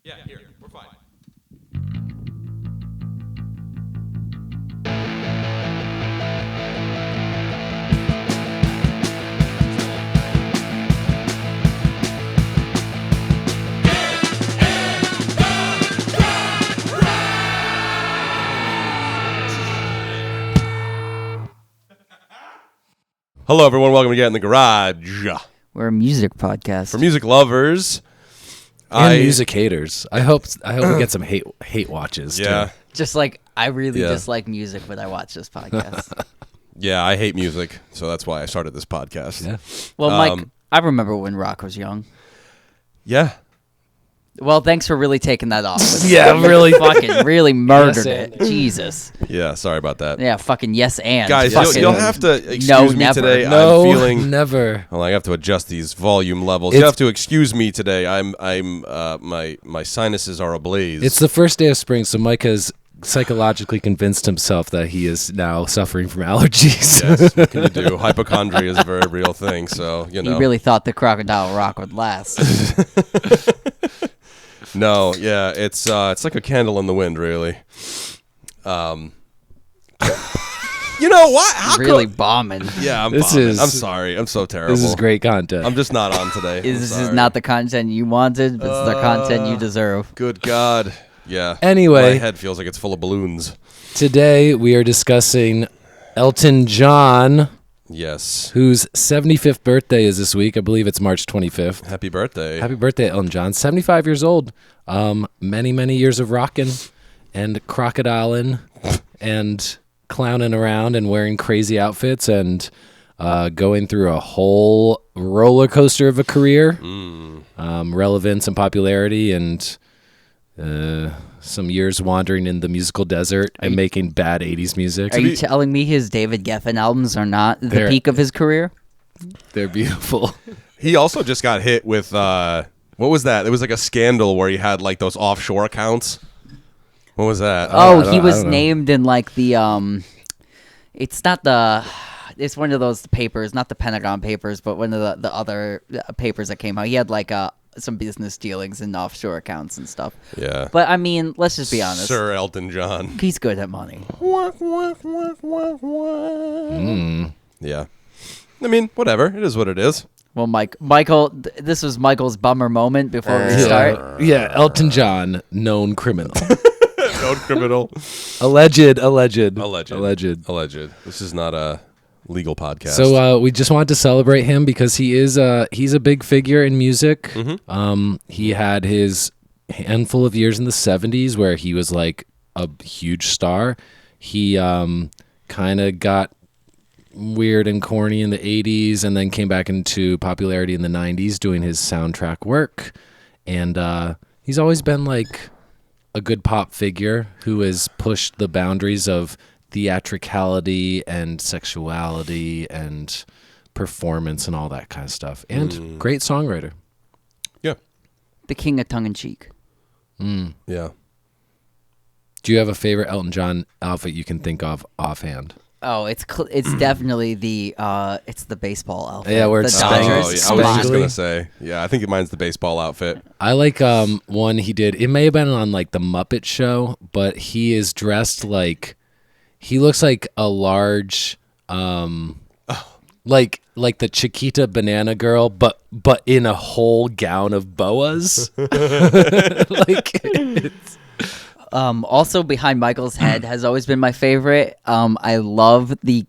Yeah, here, we're fine. Hello, everyone. Welcome to Get in the Garage. We're a music podcast. For music lovers. And music haters. I hope we get some hate watches. Yeah. Too. Just like, I really dislike music, but I watch this podcast. Yeah, I hate music, so that's why I started this podcast. Yeah. Well, Mike, I remember when rock was young. Yeah. Well, thanks for really taking that off. Yeah, really. Fucking really murdered Yes, it. Jesus. Yeah, sorry about that. Yeah, fucking yes and. Guys, fucking, you'll have to excuse no, me never. today. No, I'm feeling... never. Well, I have to adjust these volume levels. You have to excuse me today. My sinuses are ablaze. It's the first day of spring, so Mike has psychologically convinced himself that he is now suffering from allergies. Yes, what can you do? Hypochondria is a very real thing, so, you know. You really thought the Crocodile Rock would last. No, yeah, it's like a candle in the wind, really. You know what? How really come? bombing. Yeah, I'm This bombing. is- I'm sorry. I'm so terrible. This is great content. I'm just not on today. This is not the content you wanted, but it's the content you deserve. Good God. Yeah. Anyway. My head feels like it's full of balloons. Today we are discussing Elton John, Yes. whose 75th birthday is this week. I believe it's March 25th. Happy birthday. Happy birthday, Elton John. 75 years old. Many years of rocking and crocodiling and clowning around and wearing crazy outfits and going through a whole roller coaster of a career. Relevance and popularity and some years wandering in the musical desert and making bad 80s music. Are you telling me his David Geffen albums are not the They're- peak of his career? They're beautiful. He also just got hit with, what was that? It was like a scandal where he had like those offshore accounts. What was that? Oh, he I was don't know. named in like the it's not the it's one of those papers, not the Pentagon papers, but one of the other papers that came out. He had like some business dealings in offshore accounts and stuff. Yeah. But I mean, let's just be honest. Sir Elton John. He's good at money. Yeah. I mean, whatever. It is what it is. Well, Michael, this was Michael's bummer moment before we start. Yeah, Elton John, known criminal. Known criminal. Alleged. This is not a legal podcast. So we just wanted to celebrate him because he's a big figure in music. He had his handful of years in the 70s where he was like a huge star. He kind of got weird and corny in the 80s and then came back into popularity in the 90s doing his soundtrack work. And he's always been like a good pop figure who has pushed the boundaries of theatricality and sexuality and performance and all that kind of stuff. And great songwriter. Yeah. The king of tongue-in-cheek. Yeah. Do you have a favorite Elton John outfit you can think of offhand? Oh, it's definitely the baseball outfit. Yeah, where the it's Dodgers. Oh, yeah. I was just Especially- going to say. Yeah, I think mine's the baseball outfit. I like one he did. It may have been on like the Muppet Show, but he is dressed like he looks like a large like the Chiquita banana girl, but in a whole gown of boas. Like it's, Also behind Michael's head has always been my favorite. I love the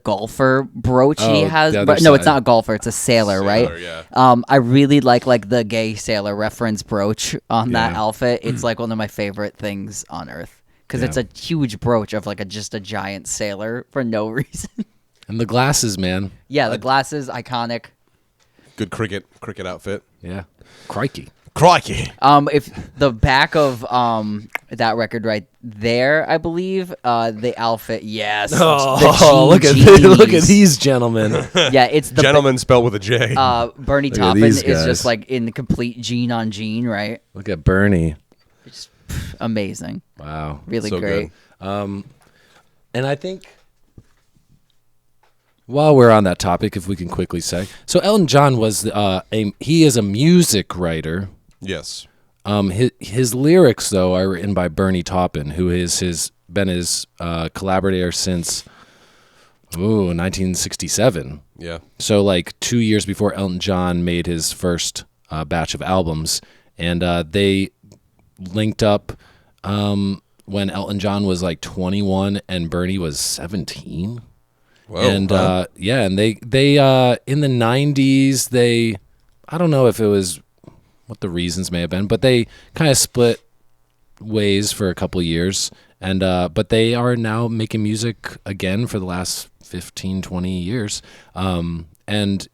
golfer brooch he Oh, has. the other But no, it's side. not a golfer. It's a sailor, right? yeah. I really like the gay sailor reference brooch on that Yeah. outfit. It's like one of my favorite things on earth because it's Yeah. a huge brooch of like just a giant sailor for no reason. and the glasses, man. Yeah, the glasses, iconic. Good cricket outfit. Yeah. Crikey. Crikey. If the back of that record right there, I believe, the outfit, yes. Oh, the look at GGs. these gentlemen. Yeah, it's the Gentleman spelled with a J. Bernie Look at Taupin these is guys. just like in the complete jean on jean, right? Look at Bernie. It's amazing, Wow. really So great. good. And I think while we're on that topic, if we can quickly say, so Elton John was he is a music writer. Yes. His lyrics though are written by Bernie Taupin, who is been his collaborator since 1967. Yeah. So like 2 years before Elton John made his first batch of albums, and they linked up when Elton John was like 21 and Bernie was 17. Whoa, And and they in the 90s I don't know if it was what the reasons may have been, but they kind of split ways for a couple of years, and but they are now making music again for the last 15, 20 years. And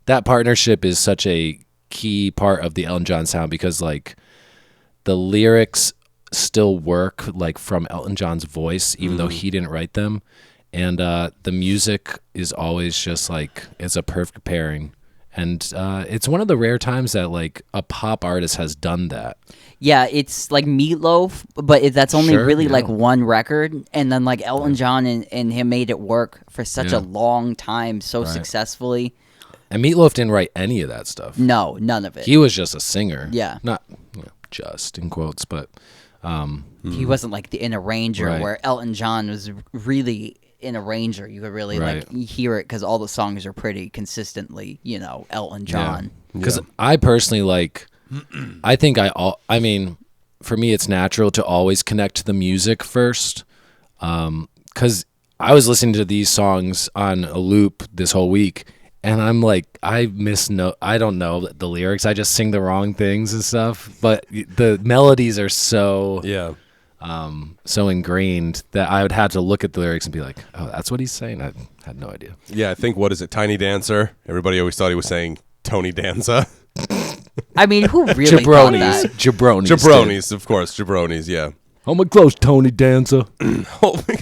that partnership is such a key part of the Elton John sound, because like the lyrics still work like from Elton John's voice, even though he didn't write them. And the music is always just like, it's a perfect pairing. And it's one of the rare times that like a pop artist has done that. Yeah, it's like Meatloaf, but that's only Sure, really yeah. like one record, and then like Elton John and him made it work for such Yeah. a long time, so Right. successfully. And Meatloaf didn't write any of that stuff. No, none of it. He was just a singer. Yeah. Not just in quotes, but He wasn't like an arranger, Right. where Elton John was really an arranger. You could really like Right. hear it because all the songs are pretty consistently, Elton John. because I personally like, I mean, for me, it's natural to always connect to the music first. Because I was listening to these songs on a loop this whole week, and I'm like, I don't know the lyrics. I just sing the wrong things and stuff. But the melodies are so so ingrained that I would have to look at the lyrics and be like, oh, that's what he's saying. I had no idea. Yeah, I think, what is it, Tiny Dancer? Everybody always thought he was saying Tony Danza. I mean, who really thought that? Jabronis. Jabronis, of course. Jabronis, yeah. Oh my close, Tony Danza. Oh my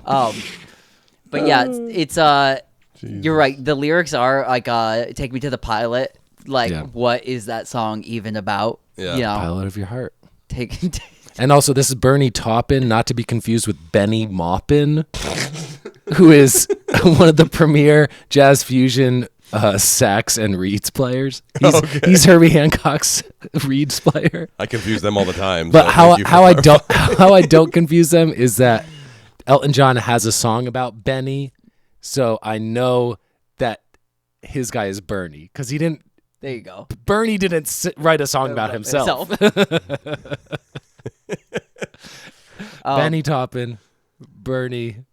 God. But yeah, it's you're right. The lyrics are like, "Take me to the pilot." Like, Yeah. what is that song even about? Yeah. Pilot of your heart. Take. And also, this is Bernie Taupin, not to be confused with Benny Maupin, who is one of the premier jazz fusion sax and reeds players. He's Herbie Hancock's reeds player. I confuse them all the time. But so how thank you for I don't confuse them is that Elton John has a song about Benny, so I know that his guy is Bernie, because he didn't. There you go. Bernie didn't write a song about himself. Benny Taupin, Bernie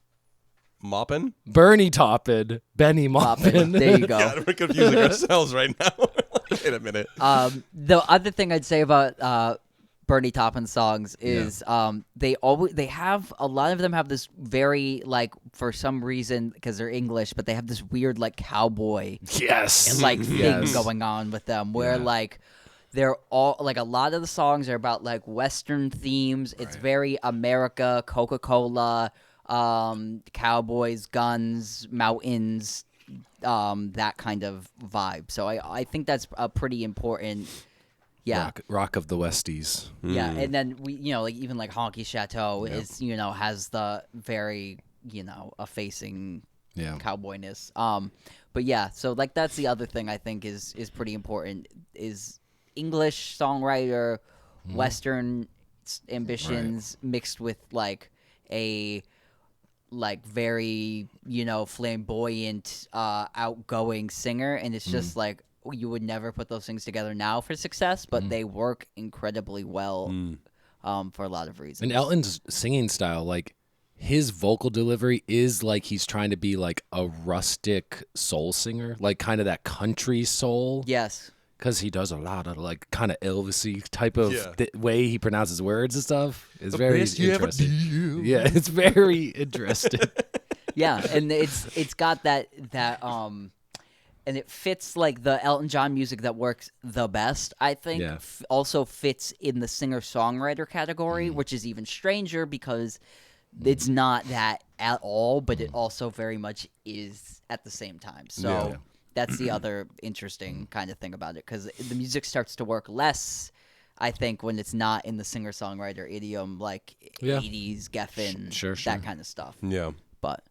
Taupin, Benny Maupin. There you go. God, we're confusing ourselves right now. Wait a minute. The other thing I'd say about Bernie Taupin songs is they have a lot of them have this very, like, for some reason, because they're English, but they have this weird like cowboy Yes. like thing Yes. going on with them, where like they're all like, a lot of the songs are about like Western themes. It's very America, Coca-Cola, cowboys, guns, mountains, that kind of vibe. So I think that's a pretty important. Yeah. Rock of the Westies. Yeah, and then we, like even like Honky Chateau is, has the very, effacing cowboyness. But yeah, so like that's the other thing I think is pretty important, is English songwriter, Western ambitions mixed with like a very, flamboyant, outgoing singer, and it's just like, you would never put those things together now for success, but they work incredibly well for a lot of reasons. And Elton's singing style, like his vocal delivery is like he's trying to be like a rustic soul singer, like kind of that country soul. Yes. Because he does a lot of like kind of Elvis-y type of way he pronounces words and stuff. It's very interesting. Yeah, it's very interesting. Yeah, and it's got that and it fits like the Elton John music that works the best, I think. Yeah. Also fits in the singer-songwriter category, which is even stranger because it's not that at all, but it also very much is at the same time. So that's the other interesting kind of thing about it, because the music starts to work less, I think, when it's not in the singer-songwriter idiom, like 80s, Geffen, Sure. that kind of stuff. Yeah. But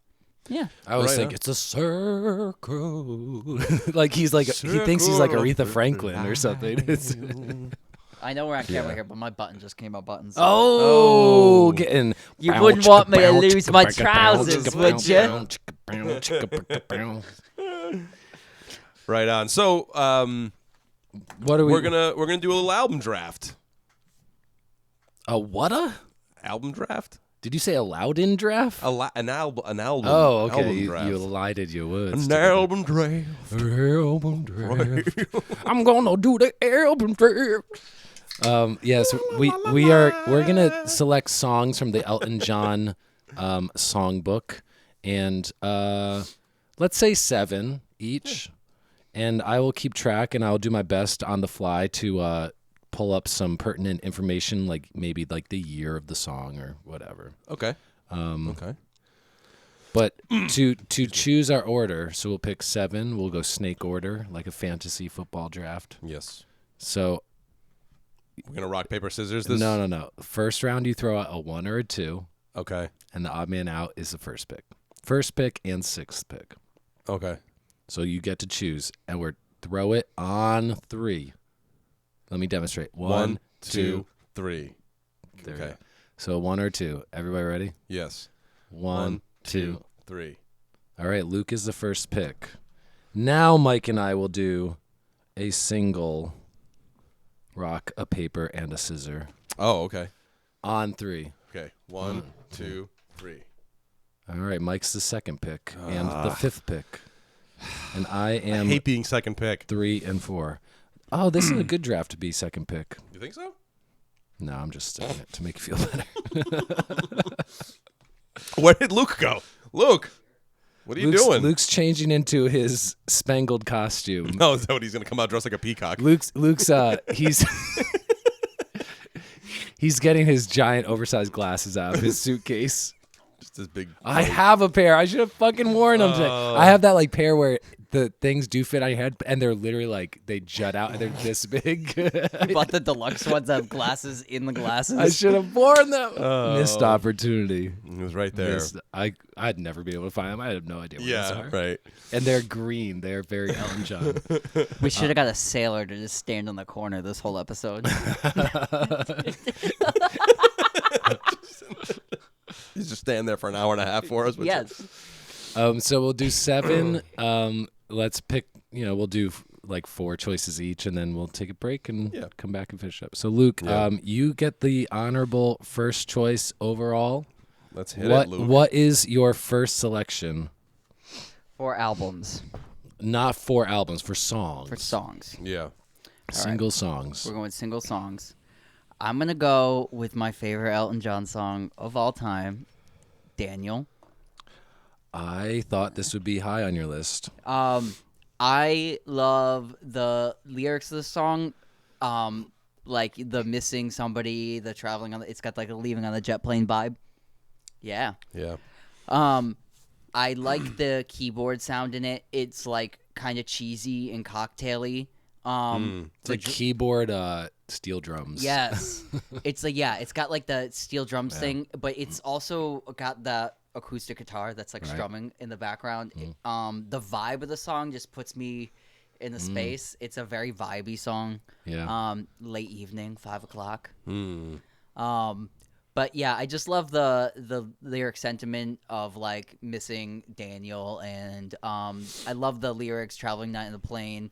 Yeah. I always Right think on. it's a circle. Like he thinks he's like Aretha Franklin or something. It's, I know we're on camera here, but my button just came out buttons. getting. You wouldn't want me to lose my trousers, would you? Right on. So, What are we? we're gonna do a little album draft. A what? Album draft? Did you say a Loudon draft? An album. Oh, okay. Album You draft. lied at your words. An album draft. Album draft. I'm gonna do the album draft. Yes, we're gonna select songs from the Elton John songbook, and let's say 7 each, and I will keep track, and I'll do my best on the fly to pull up some pertinent information, like maybe like the year of the song or whatever. Okay. Okay. But to choose our order, so we'll pick 7. We'll go snake order, like a fantasy football draft. Yes. So We're gonna rock paper scissors. This. no. First round, you throw out a 1 or a 2, Okay. and the odd man out is the first pick. First pick and 6th pick. Okay. So you get to choose, and we're throw it on 3. Let me demonstrate. 1, 2, 3. There we Okay. go. So 1 or 2. Everybody ready? Yes. 1, 2. 3. All right, Luke is the first pick. Now Mike and I will do a single rock, a paper, and a scissor Oh, okay. on 3. Okay. 1, 2, 3. All right, Mike's the second pick and the 5th pick. And I am I hate being second pick. 3 and 4. Oh, this is a good draft to be second pick. You think so? No, I'm just saying it to make you feel better. Where did Luke go? Luke, what are you doing? Luke's changing into his spangled costume. No, is that what he's gonna come out dressed like a peacock? Luke's he's he's getting his giant oversized glasses out of his suitcase. Just this big. I have a pair. I should have fucking worn them today. I have that like pair where the things do fit on your head, and they're literally like they jut out and they're this big. You bought the deluxe ones that have glasses in the glasses. I should have worn them. Missed opportunity. It was right there. I'd never be able to find them. I have no idea where these Yeah, are. right. And they're green. They're very Elton John. We should have got a sailor to just stand on the corner this whole episode. He's just standing there for an hour and a half for us. Yes. So we'll do 7. Let's pick. We'll do like 4 choices each, and then we'll take a break and come back and finish up. So Luke, you get the honorable first choice overall. Let's hit it, Luke. What is your first selection? 4 albums Not 4 albums, for songs. for songs. Yeah. Single songs. We're going single songs. I'm going to go with my favorite Elton John song of all time, Daniel. I thought this would be high on your list. I love the lyrics of the song, like the missing somebody, the traveling on. It's got like a leaving on the jet plane vibe. Yeah. Yeah. I like the keyboard sound in it. It's like kind of cheesy and cocktaily. It's like keyboard steel drums. Yes. It's like it's got like the steel drums thing, but it's also got the acoustic guitar that's like strumming in the background. The vibe of the song just puts me in the space. It's a very vibey song. Yeah. Late evening, 5:00. But yeah, I just love the lyric sentiment of like missing Daniel, and I love the lyrics traveling night in the plane.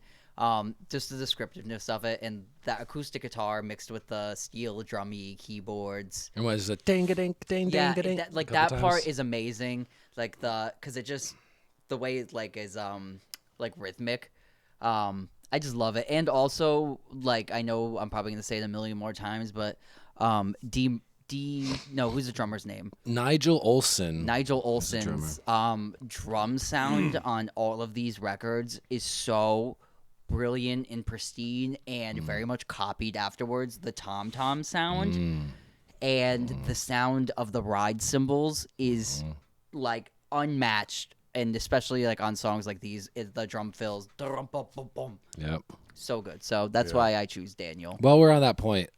Just the descriptiveness of it, and that acoustic guitar mixed with the steel drummy keyboards. And what is it? Ding a ding ding Yeah, ding ding. that part is amazing. Like because it just the way it like is like rhythmic. I just love it, and also like I know I'm probably gonna say it a million more times, but who's the drummer's name? Nigel Olsson. Nigel Olsson's drum sound on all of these records is so brilliant and pristine, and very much copied afterwards. The tom-tom sound and the sound of the ride cymbals is like unmatched, and especially like on songs like these, the drum fills. Yep. So good. So that's why I choose Daniel. Well, we're on that point.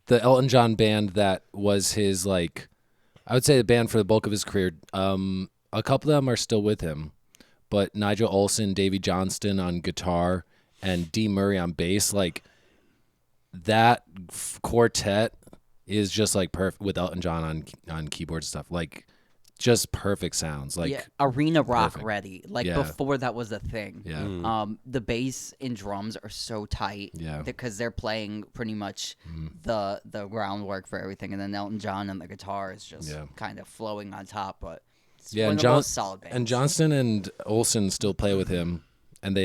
The Elton John band that was his, like, I would say the band for the bulk of his career, a couple of them are still with him, but Nigel Olsson, Davey Johnston on guitar, and Dee Murray on bass, like that quartet is just like perfect with Elton John on keyboard stuff, like just perfect sounds, like arena rock perfect. ready, like Yeah. before that was a thing. The bass and drums are so tight, because they're playing pretty much the groundwork for everything, and then Elton John and the guitar is just kind of flowing on top, but it's one of the most solid bands. And Johnston and Olsen still play with him, and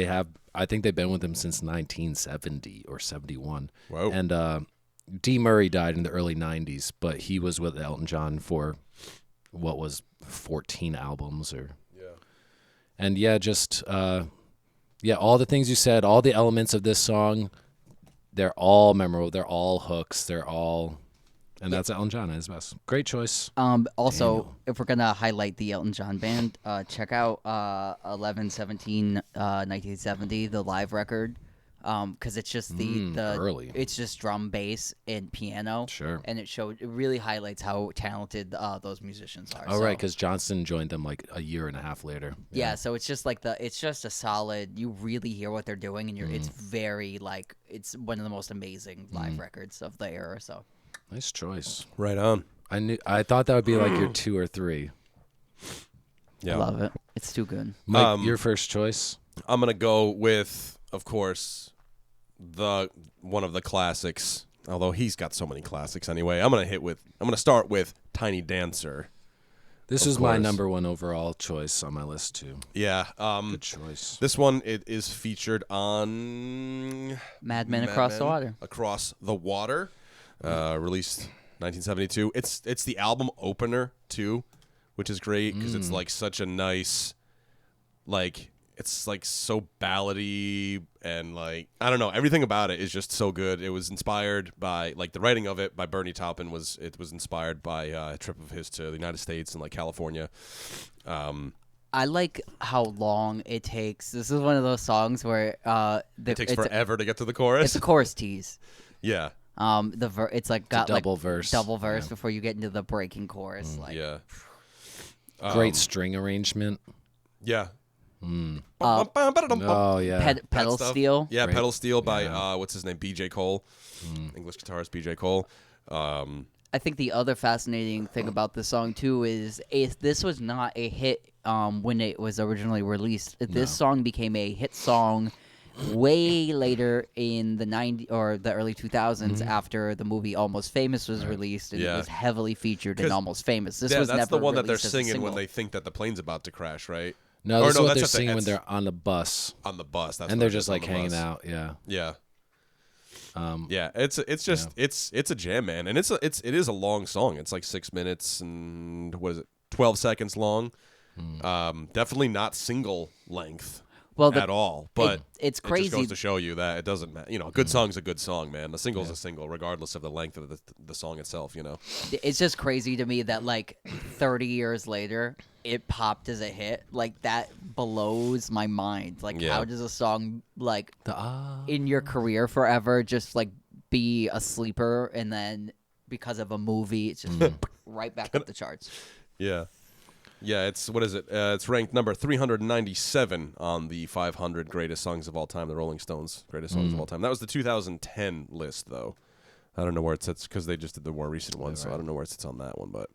I think they've been with him since 1970 or 71. Whoa. And Dee Murray died in the early 90s, but he was with Elton John for what was 14 albums and just all the things you said, all the elements of this song, they're all memorable, they're all hooks, and that's Elton John at his best. Great choice. Also, Daniel. if we're gonna highlight the Elton John band, check out 1970, the live record, because it's just the early. It's just drum, bass, and piano. Sure. And it really highlights how talented those musicians are. Oh, right, because Johnston joined them like a year and a half later. Yeah, so it's just like it's just a solid. You really hear what they're doing, and it's very like it's one of the most amazing live records of the era. So Nice choice. Right on. I thought that would be like your 2 or 3. Yeah. I love it. It's too good. Mike, your first choice? I'm gonna go with, of course, one of the classics. Although he's got so many classics anyway. I'm gonna start with Tiny Dancer. This is my number 1 overall choice on my list too. Yeah. Good choice. This one, it is featured on Mad Men Across the Water. Across the Water, released 1972. It's the album opener too, which is great because it's like such a nice, like it's like so ballady and like I don't know, everything about it is just so good. It was inspired by like the writing of it by Bernie Taupin was inspired by a trip of his to the United States and like California. I like how long it takes. This is one of those songs where It takes forever to get to the chorus. It's a chorus tease. Yeah. It's like got double like verse. double verse before you get into the breaking chorus. Like Yeah. Great string arrangement. Yeah. Oh yeah. pedal stuff. steel. Yeah, Great. pedal steel by what's his name? BJ Cole. English guitarist BJ Cole. I think the other fascinating thing about this song too is this was not a hit when it was originally released. This song became a hit song way later in the 90s or the early 2000s after the movie Almost Famous was released, and it was heavily featured in Almost Famous. This was that's never the one that they're released as a singing when single. they think that the plane's about to crash, right? No, Or this is what that's they're at the- singing when that's they're on the bus. on the bus. That's And what they're it is, just on like the hanging bus. out, yeah. Yeah. Yeah, it's a jam, man, and it is a long song. It's like 6 minutes and 12 seconds long. Definitely not single length at all. But it's It crazy. just goes to show you that it doesn't matter. You know, a good song's a good song, man. A single's a single, regardless of the length of the song itself. You know, It's just crazy to me that like 30 years later it popped as a hit. Like that blows my mind. Like how does a song like in your career forever just like be a sleeper, and then because of a movie it's just right back up the charts. Yeah. Yeah, it's what is it? It's ranked number 397 on the 500 greatest songs of all time, the Rolling Stones greatest songs of all time. That was the 2010 list, though. I don't know where it sits because they just did the more recent one, so I don't know where it sits on that one. But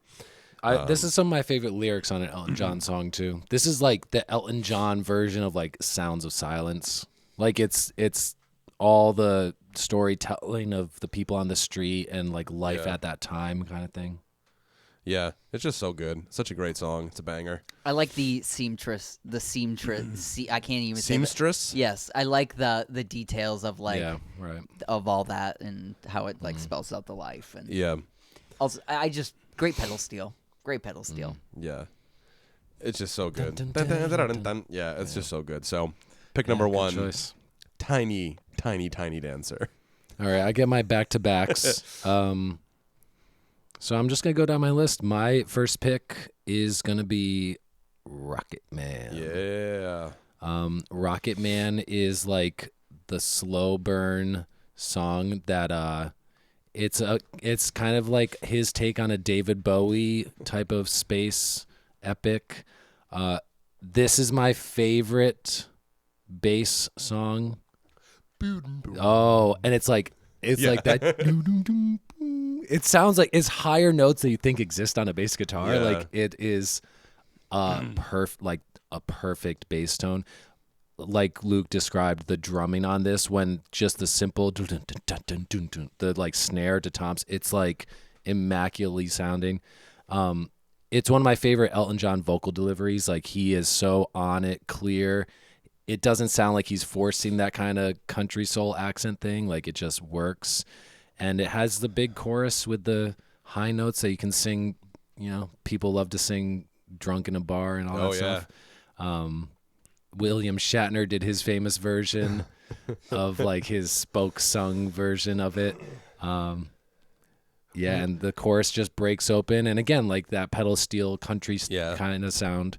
This is some of my favorite lyrics on an Elton John song too. This is like the Elton John version of like Sounds of Silence. Like it's all the storytelling of the people on the street and like life at that time kind of thing. yeah, it's just so good. Such a great song. It's a banger. I like the seamstress. I can't even say that. Seamstress? Yes, I like the details of like right. of all that and how it like spells out the life, and Yeah. also I just great pedal steel. Yeah. It's just so good. Dun, dun, dun, dun, dun. Yeah, it's just so good. So, pick number Good one, choice. Tiny Dancer. All right, I get my back-to-backs. So I'm just going to go down my list. My first pick is going to be Rocket Man. Yeah. Rocket Man is like the slow burn song that it's kind of like his take on a David Bowie type of space epic. This is my favorite bass song. Oh, and it's like that. It sounds like it's higher notes that you think exist on a bass guitar. Yeah. Like it is a perfect bass tone. Like Luke described the drumming on this, when just the simple the like snare to toms, it's like immaculately sounding. It's one of my favorite Elton John vocal deliveries. Like he is so on it, clear. It doesn't sound like he's forcing that kind of country soul accent thing. Like it just works. And it has the big chorus with the high notes that you can sing. You know, people love to sing drunk in a bar and all that stuff. William Shatner did his famous version of like his spoke sung version of it. Yeah, and the chorus just breaks open. And again, like that pedal steel country kind of sound.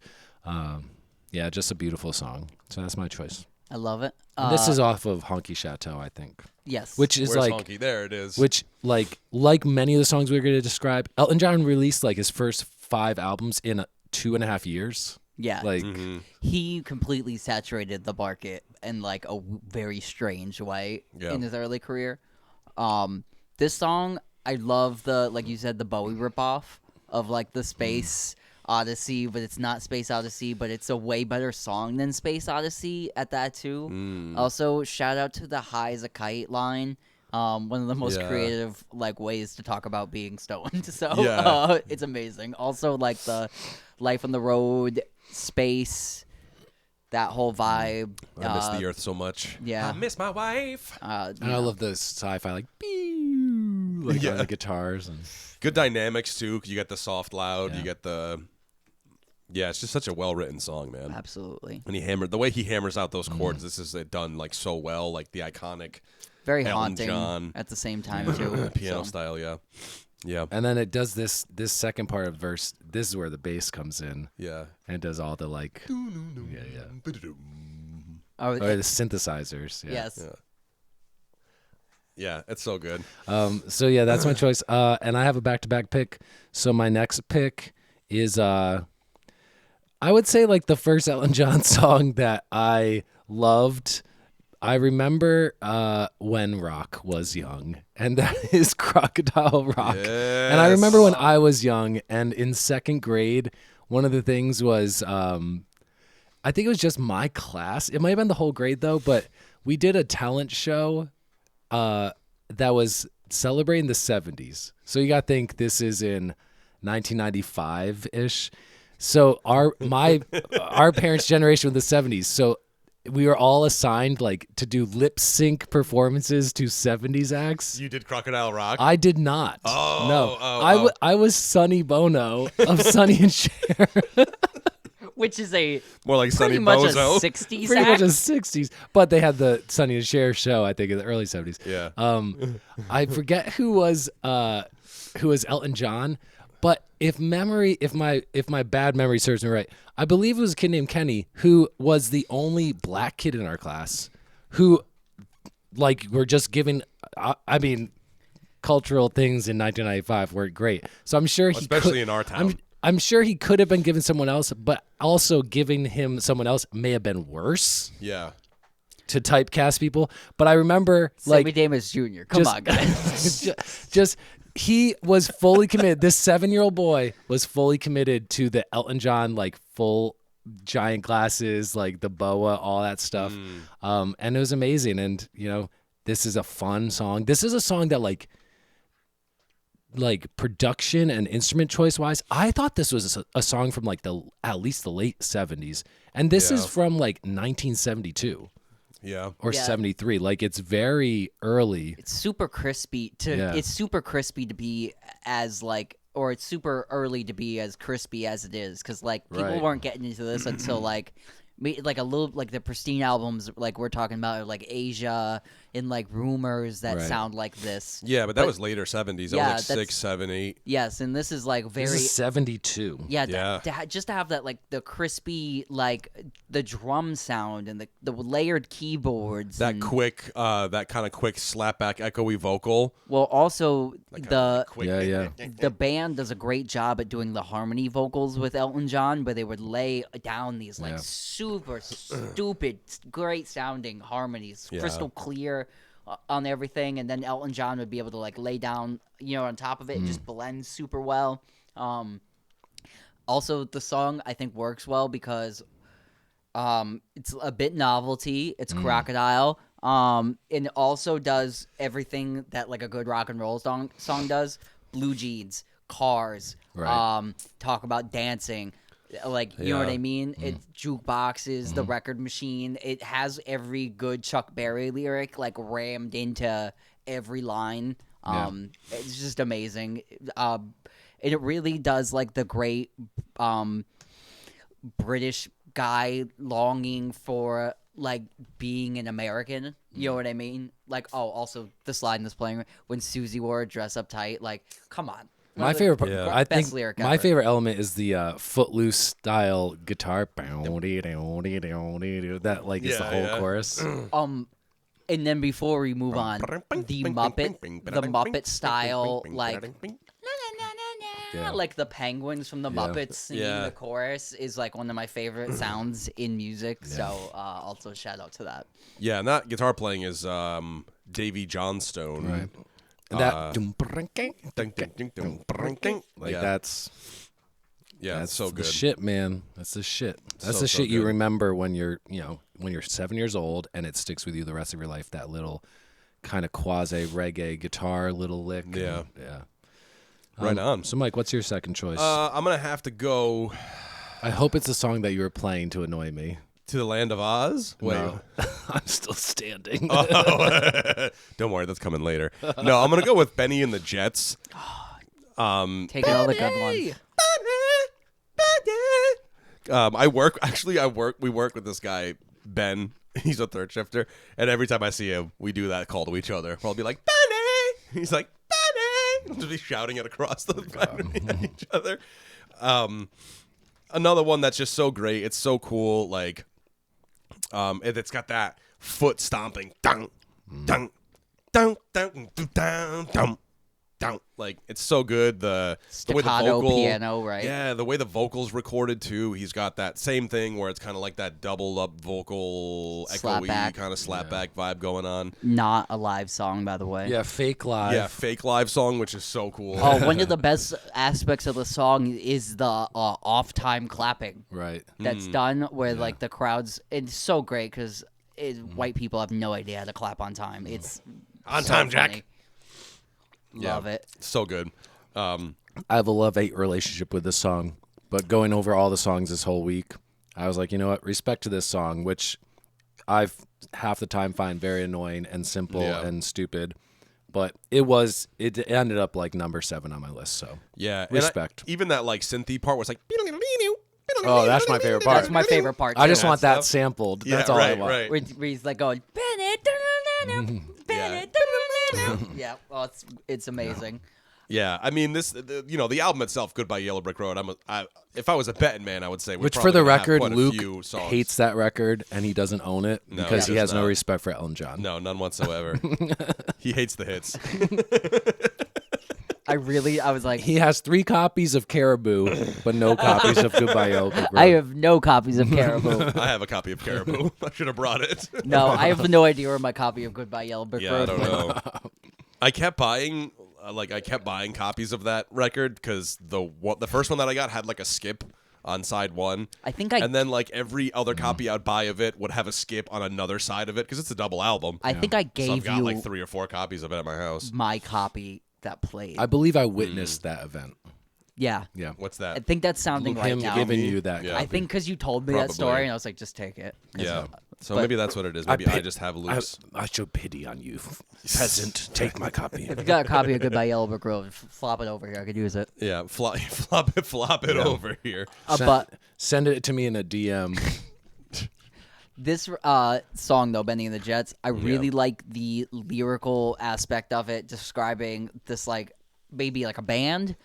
Yeah, just a beautiful song. So that's my choice. I love it. And this is off of Honky Chateau, I think. Yes. Which is Where's like Honky? There it is. Which like many of the songs we're going to describe, Elton John released like his first 5 albums in 2.5 years. Yeah. Like he completely saturated the market in like a very strange way in his early career. This song, I love like you said, the Bowie ripoff of like the Space Odyssey, but it's not Space Odyssey, but it's a way better song than Space Odyssey at that too. Also, shout out to the High as a Kite line. One of the most creative like ways to talk about being stoned. So it's amazing. Also, like the Life on the Road, Space, that whole vibe. I miss the earth so much. Yeah. I miss my wife. And I love the sci-fi like pew, like on the guitars and good dynamics too. 'Cause you get the soft loud, you get the it's just such a well-written song, man. Absolutely. And the way he hammers out those chords. This is done like so well, like the iconic Very Elton haunting John at the same time too. piano style. Yeah. and then it does this second part of verse. This is where the bass comes in. Yeah. And it does all the like Oh, or the synthesizers. Yeah. yes. Yeah, it's so good. So yeah, that's my choice. And I have a back-to-back pick. So my next pick is I would say like the first Elton John song that I loved. I remember when Rock was young, and that is Crocodile Rock. Yes. And I remember when I was young, and in 2nd grade, one of the things was, I think it was just my class. It might have been the whole grade though, but we did a talent show that was celebrating the 70s. So you got to think this is in 1995-ish. So our parents' generation was the 70s. So we were all assigned like to do lip sync performances to 70s acts. You did Crocodile Rock? I did not. Oh, no. I was Sonny Bono of Sonny and Cher. Which is a more like Sonny pretty much Bozo. a 60s Pretty act. much a 60s. But they had the Sonny and Cher show, I think, in the early 70s. Yeah. I forget who was Elton John, but if my bad memory serves me right, I believe it was a kid named Kenny who was the only black kid in our class who like were just given I mean cultural things in 1995 weren't great. So I'm sure especially in our town. I'm sure he could have been given someone else, but also giving him someone else may have been worse. Yeah. To typecast people, but I remember Sammy Davis Jr. Come on, guys. just he was fully committed. This 7-year-old boy was fully committed to the Elton John, like full giant glasses, like the boa, all that stuff. And it was amazing. And you know, this is a fun song. This is a song that like production and instrument choice wise, I thought this was a song from like at least the late 70s. And this is from like 1972. Yeah. Or 73. Like it's very early. It's super crispy it's super crispy to be as like, or it's super early to be as crispy as it is, because like people weren't getting into this until like a little like the pristine albums like we're talking about, like Asia in like Rumors that Right. sound like this. Yeah, but that was later 70s. That Yeah, was like 6, 7, 8. Yes, and this is like very This is 72. yeah, Yeah. just to have that like the crispy like the drum sound and the layered keyboards. That and, quick, that kind of quick slapback echoey vocal. well, also Like the quick, Yeah. the band does a great job at doing the harmony vocals with Elton John, but they would lay down these like Yeah. super stupid, great sounding harmonies, Yeah. crystal clear on everything, and then Elton John would be able to like lay down, on top of it, and just blend super well. Also, the song I think works well because it's a bit novelty. It's Crocodile. And it also does everything that like a good rock and roll song does. Blue jeans, cars, Right. talk about dancing. Like, you know what Yeah. I mean? It's jukeboxes, the record machine. It has every good Chuck Berry lyric like rammed into every line. It's just amazing. And it really does like the great British guy longing for like being an American. You know what I mean? Like, also this line that's playing when Susie wore a dress up tight. Like, come on. My favorite part, Yeah. I Best think lyric my ever. favorite element is the Footloose style guitar. That like is the Yeah, whole yeah. chorus. And then before we move on, the Muppet style, like Yeah. like the penguins from the Muppets singing Yeah. the chorus is like one of my favorite sounds in music. So also shout out to that. Yeah, and that guitar playing is Davy Johnstone. Right. And that Ding, ding, ding, ding, ding, ding. like Yeah. that's That's so the good. shit, man. That's the shit. That's So, the so shit you good. remember when you're 7 years old and it sticks with you the rest of your life. That little kind of quasi reggae guitar little lick. and- Yeah. yeah. Right on. So, Mike, what's your second choice? I'm gonna have to go I hope it's a song that you were playing to annoy me. to the Land of Oz. Wait, No. I'm still standing. Oh. Don't worry, that's coming later. No, I'm gonna go with Benny and the Jets. Taking all the good ones. We work with this guy, Ben. He's a third shifter, and every time I see him, we do that call to each other. I'll be like, Benny! He's like, Benny! We'll just be shouting it across the factory at each other. Another one that's just so great. It's so cool. Like, it's got that foot stomping. Dun, dun, dun, dun, dun, dun, dun. Like, it's so good. The way the Staccato vocal piano, right? Yeah, the way the vocals recorded too. He's got that same thing where it's kind of like that doubled up vocal echoey Slapback. kind of slapback vibe going on. Not a live song, by the way. yeah, fake live. Yeah, fake live song, which is so cool. Oh, one of the best aspects of the song is the off time clapping Right. that's done where like the crowds. It's so great because white people have no idea how to clap on time. It's On so time, Jack. funny. Love it. So good. I have a love-hate relationship with this song, but going over all the songs this whole week, I was like, you know what? Respect to this song, which I've half the time find very annoying and simple Yeah. and stupid, but it ended up like number 7 on my list. So Yeah, and respect. even that like synthy part was like. Oh, that's my favorite part. That's my favorite part. I just too. want that stuff. sampled. Yeah, That's all right, I want. right. Where he's like going, Bennett, Bennett, yeah. Oh, it's amazing. Yeah, I mean the album itself, "Goodbye Yellow Brick Road." If I was a betting man, I would say. Which, for the record, Luke Luke hates that record and he doesn't own it No, because he he does has no not. respect for Elton John. No, none whatsoever. He hates the hits. I was like, He has 3 copies of Caribou, but no copies of Goodbye Yellow Brick Road. I have no copies of Caribou. I have a copy of Caribou. I should have brought it. No, I have no idea where my copy of Goodbye Yellow Brick Yeah, I Road don't went. know. I kept buying copies of that record because the first one that I got had like a skip on side 1. I think and then like every other copy I'd buy of it would have a skip on another side of it because it's a double album. I think I So I've gave got you like 3 or 4 copies of it at my house. my copy that played. I believe I witnessed that event. Yeah. Yeah. What's I that? think that's sounding right Him now. giving Me? you that. Yeah. I think because you told me that Probably. story, and I was like, just take it. Yeah. So but- maybe that's what it is. Maybe I just have loose. I show pity on you, peasant. Take my copy. If you got a copy of Goodbye Yellow Brick Road, flop it over here. I could use it. Yeah, flop it over here. But Send it to me in a DM. This song though, Benny and the Jets, I really like the lyrical aspect of it, describing this like maybe like a band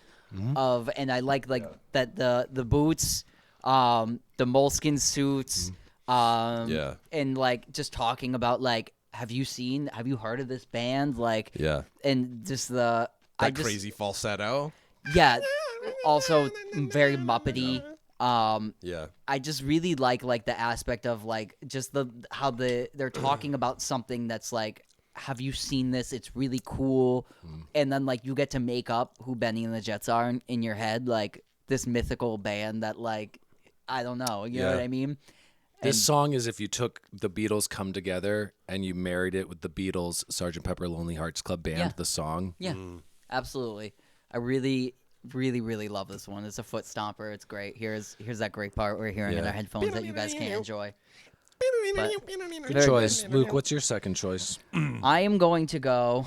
of, and I like that the boots, the moleskin suits, and like just talking about like have you heard of this band, like and just the crazy falsetto. Yeah, also very Muppety. I just really like the aspect of like just how they're talking about something that's like, have you seen this? It's really cool. And then like you get to make up who Benny and the Jets are in your head, like this mythical band that like, I don't know, you know what I mean? This song is if you took the Beatles Come Together and you married it with the Beatles Sgt. Pepper Lonely Hearts Club Band, the song. Yeah, absolutely. I really, really, really love this one. It's a foot stomper. It's great. Here's that great part we're hearing in our headphones that you guys can't enjoy. Good choice. Luke, what's your second choice? I am going to go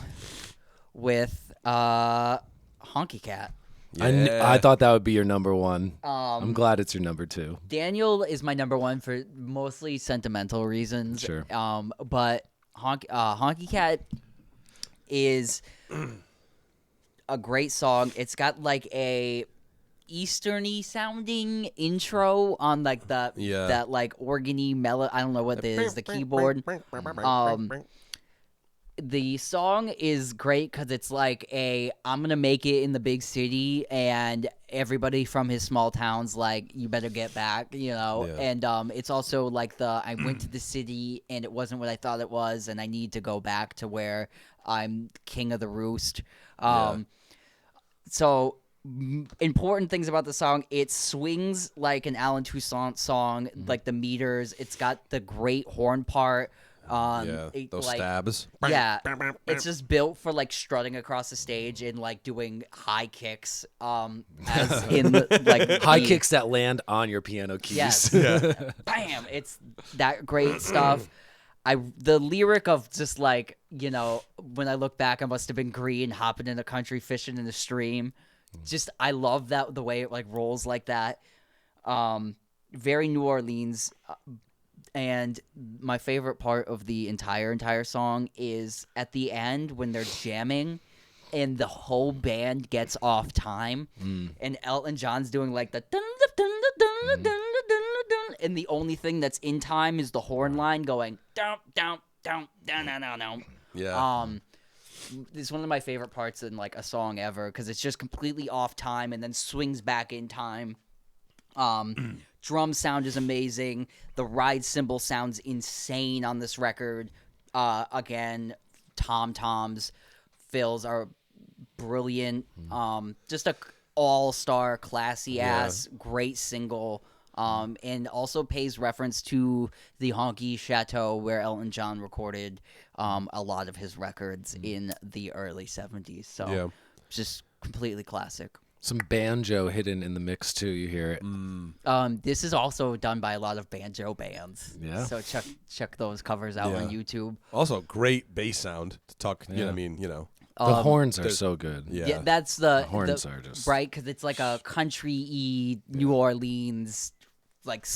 with Honky Cat. I thought that would be your number one. I'm glad it's your number two. Daniel is my number one for mostly sentimental reasons. Sure. But Honky Cat is a great song. It's got like a Easterny sounding intro on like that like organy melody. I don't know what it is, the keyboard. The song is great because it's like I'm gonna make it in the big city, and everybody from his small towns like, you better get back, you know. And it's also like I went to the city and it wasn't what I thought it was, and I need to go back to where I'm king of the roost. So important things about the song: it swings like an Alan Toussaint song, like the meters. It's got the great horn part. Those stabs. Yeah, it's just built for like strutting across the stage and like doing high kicks. As in like high kicks that land on your piano keys. Yes. Bam! It's that great stuff. The lyric of just like, you know, when I look back, I must have been green, hopping in the country, fishing in the stream. Just I love that, the way it like rolls like that. Very New Orleans. And my favorite part of the entire song is at the end when they're jamming and the whole band gets off time and Elton John's doing like the dun, dun, dun, dun, dun, dun, dun, and the only thing that's in time is the horn line going down down down down down down down. It's one of my favorite parts in like a song ever because it's just completely off time and then swings back in time. Drum sound is amazing. The ride cymbal sounds insane on this record. Again, tom-toms, fills are brilliant. Just a all-star, classy-ass, great single. And also pays reference to the Honky Chateau where Elton John recorded a lot of his records in the early 70s. So just completely classic. Some banjo hidden in the mix too. You hear it. This is also done by a lot of banjo bands. Yeah. So check those covers out on YouTube. Also, great bass sound to talk. You know what I mean? You know. The horns are so good. Yeah, that's the horns are just right because it's like a country-y New Orleans, like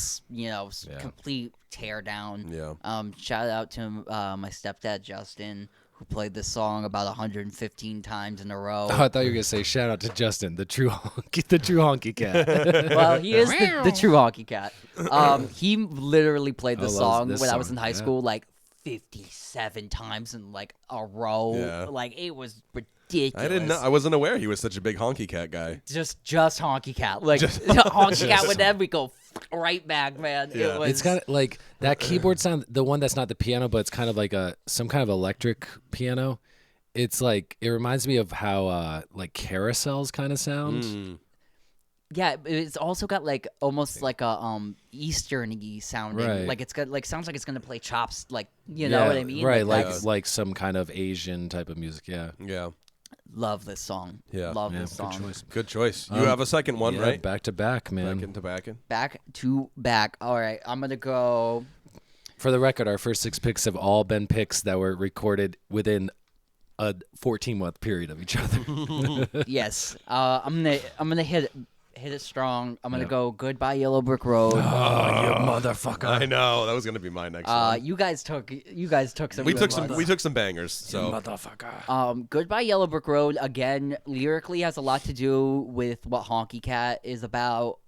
complete tear down. Yeah. Shout out to my stepdad Justin, who played this song about 115 times in a row. Oh, I thought you were gonna say shout out to Justin, the true honky cat. Well, he is the true honky cat. He literally played the song when I was in high school like 57 times in like a row. Yeah. Like it was ridiculous. I didn't know. I wasn't aware he was such a big honky cat guy. Just honky cat. Like honky cat with them, we go right back, man. Yeah. It's got like that keyboard sound, the one that's not the piano, but it's kind of like some kind of electric piano. It's like, it reminds me of how like carousels kind of sound. Yeah, it's also got like almost like a Eastern-y sounding. Right. Like it's got like sounds like it's gonna play chops, like you know what I mean? Right, that's- like some kind of Asian type of music. Yeah. Yeah. Love this song. Yeah. Love Yeah, this song. good choice. Good choice. You have a second one, Yeah, right? back to back, man. Back into backing. Back to back. All right, I'm gonna go. For the record, our first 6 picks have all been picks that were recorded within a 14-month period of each other. Yes, I'm gonna hit hit it strong. I'm gonna go Goodbye Yellow Brick Road. Oh, you motherfucker! I know that was gonna be my next one. You guys took some. We good took ones. some bangers. So Motherfucker. Goodbye Yellow Brick Road again lyrically has a lot to do with what Honky Cat is about.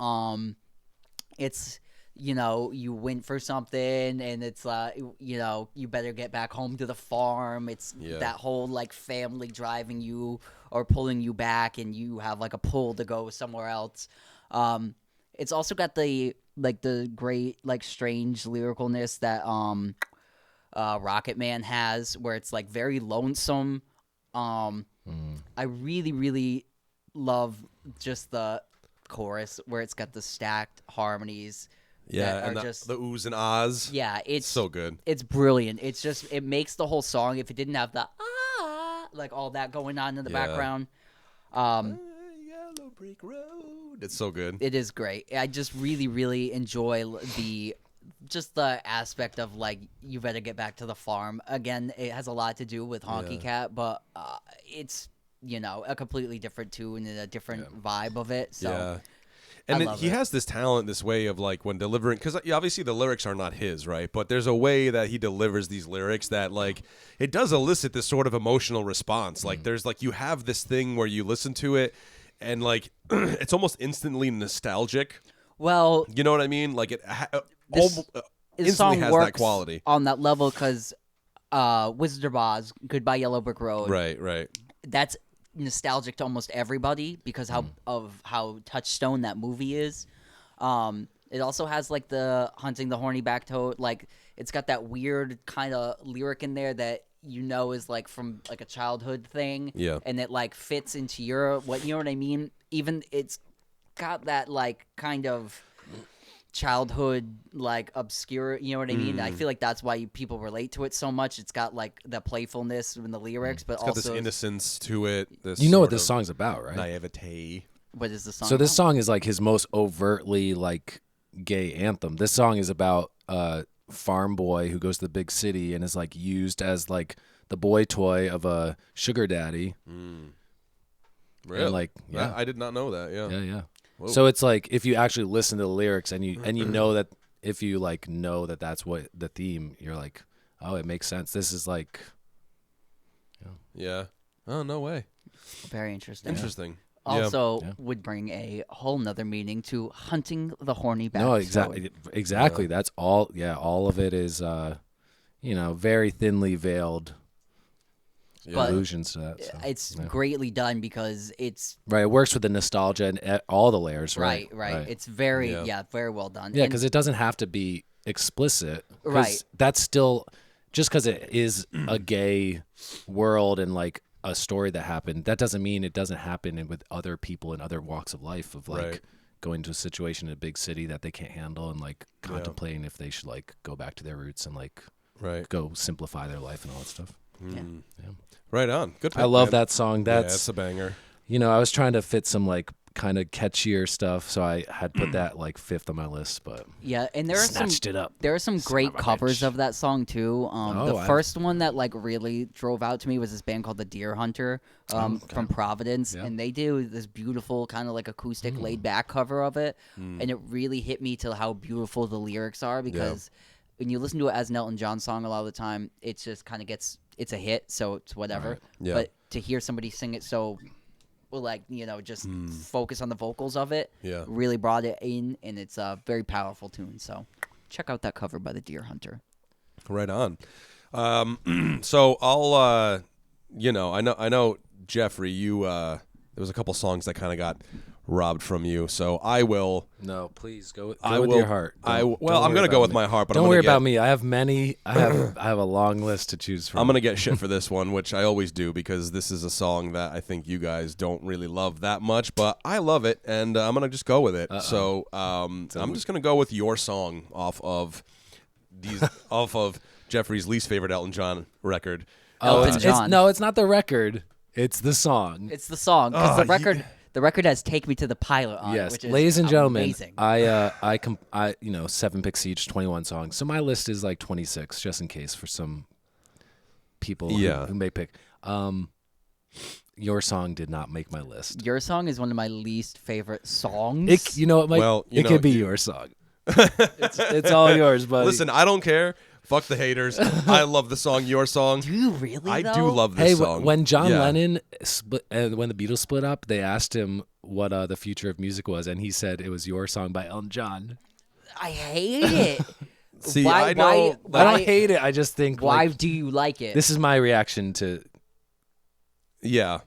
It's you went for something and it's you better get back home to the farm. It's that whole like family driving you or pulling you back and you have like a pull to go somewhere else. It's also got the great like strange lyricalness that Rocket Man has, where it's like very lonesome. I really, really love just the chorus where it's got the stacked harmonies. yeah, and just the oohs and ahs. yeah, it's so good. It's brilliant. It's just it makes the whole song. If it didn't have the like all that going on in the background, Yellow Brick Road. It's so good. it is great. I just really, really enjoy the aspect of like you better get back to the farm. Again, it has a lot to do with Honky Cat, but it's a completely different tune and a different vibe of it. So. Yeah. And he has this talent, this way of like when delivering, because obviously the lyrics are not his, right? But there's a way that he delivers these lyrics that like it does elicit this sort of emotional response. Like there's like you have this thing where you listen to it and like it's almost instantly nostalgic. Well, You know what I mean? Like it this instantly song has works that quality. on that level because Wizard of Oz, Goodbye Yellow Brick Road. Right. That's nostalgic to almost everybody because of how touchstone that movie is. It also has like the hunting the horny back toad. Like it's got that weird kind of lyric in there that is like from like a childhood thing. Yeah. And it like fits into you know what I mean? Even it's got that like kind of childhood like obscure, you know what I mean? I feel like that's why people relate to it so much. It's got like the playfulness in the lyrics, but It's also got this innocence to it. This You know what sort this of song's about, right? naivete. what is the song? So this about? song is like his most overtly like gay anthem. This song is about a farm boy who goes to the big city and is like used as like the boy toy of a sugar daddy. Really? And, like, yeah. I did not know that. Yeah. Yeah. Whoa. So it's like if you actually listen to the lyrics and you know that if you like know that that's what the theme, you're like, oh, it makes sense. This is like, Yeah. Oh, no way. Very interesting. Interesting. Also, Yeah. would bring a whole nother meaning to hunting the horny back. no, toad. exactly. Yeah. That's all. Yeah, all of it is, very thinly veiled But allusions to that. So, it's yeah. greatly done because it's Right, it works with the nostalgia and all the layers. right. Right. It's very Yeah. very well done. Yeah, And- because it doesn't have to be explicit. 'Cause Right. That's still just because it is a gay world and like a story that happened. That doesn't mean it doesn't happen with other people in other walks of life. Of like Right. going to a situation in a big city that they can't handle and like contemplating if they should like go back to their roots and like Right. go simplify their life and all that stuff. yeah. Right on. Good. I pick, love man. that song. Yeah, That's it's a banger. I was trying to fit some like kind of catchier stuff, so I had put that like fifth on my list, but Yeah, and there are snatched it up. There are some great of a covers bitch. of that song too. The I- first one that like really drove out to me was this band called the Deer Hunter from Providence, Yeah. and they do this beautiful kind of like acoustic laid back cover of it, and it really hit me to how beautiful the lyrics are because when you listen to it as an Elton John song a lot of the time, it just kind of it's a hit, so it's whatever. Right. Yeah. But to hear somebody sing it so like just focus on the vocals of it Yeah. really brought it in, and it's a very powerful tune. So check out that cover by the Deer Hunter. Right on. So I'll, I know Jeffrey, you, there was a couple songs that kind of got robbed from you. So I will. No, please go with I with will. your heart. I'm Don't going worry to go about with me. my heart, but Don't I'm worry gonna about me. I have many. I have a long list to choose from. I'm gonna get shit for this one, which I always do because this is a song that I think you guys don't really love that much, but I love it, and I'm gonna just go with it. So I'm just gonna go with your song off of Jeffrey's least favorite Elton John record. Elton John. It's not the record. It's the song. It's the song because the record has "Take Me to the Pilot" on it, Yes, which is ladies and gentlemen, amazing. I 7 picks each, 21 songs. So my list is like 26, just in case for some people Yeah. who may pick. Your Song did not make my list. Your Song is one of my least favorite songs. You know what, Mike? Well, it could be Your Song. it's all yours, buddy. Listen, I don't care. Fuck the haters. I love the song Your Song. Do you really? I though? do love this song. When John Yeah. Lennon split, when the Beatles split up, they asked him what the future of music was, and he said it was Your Song by Elton John. I hate it. See, Why- I know. why- I don't hate it. I just think Why like, do you like it? this is my reaction to. Yeah.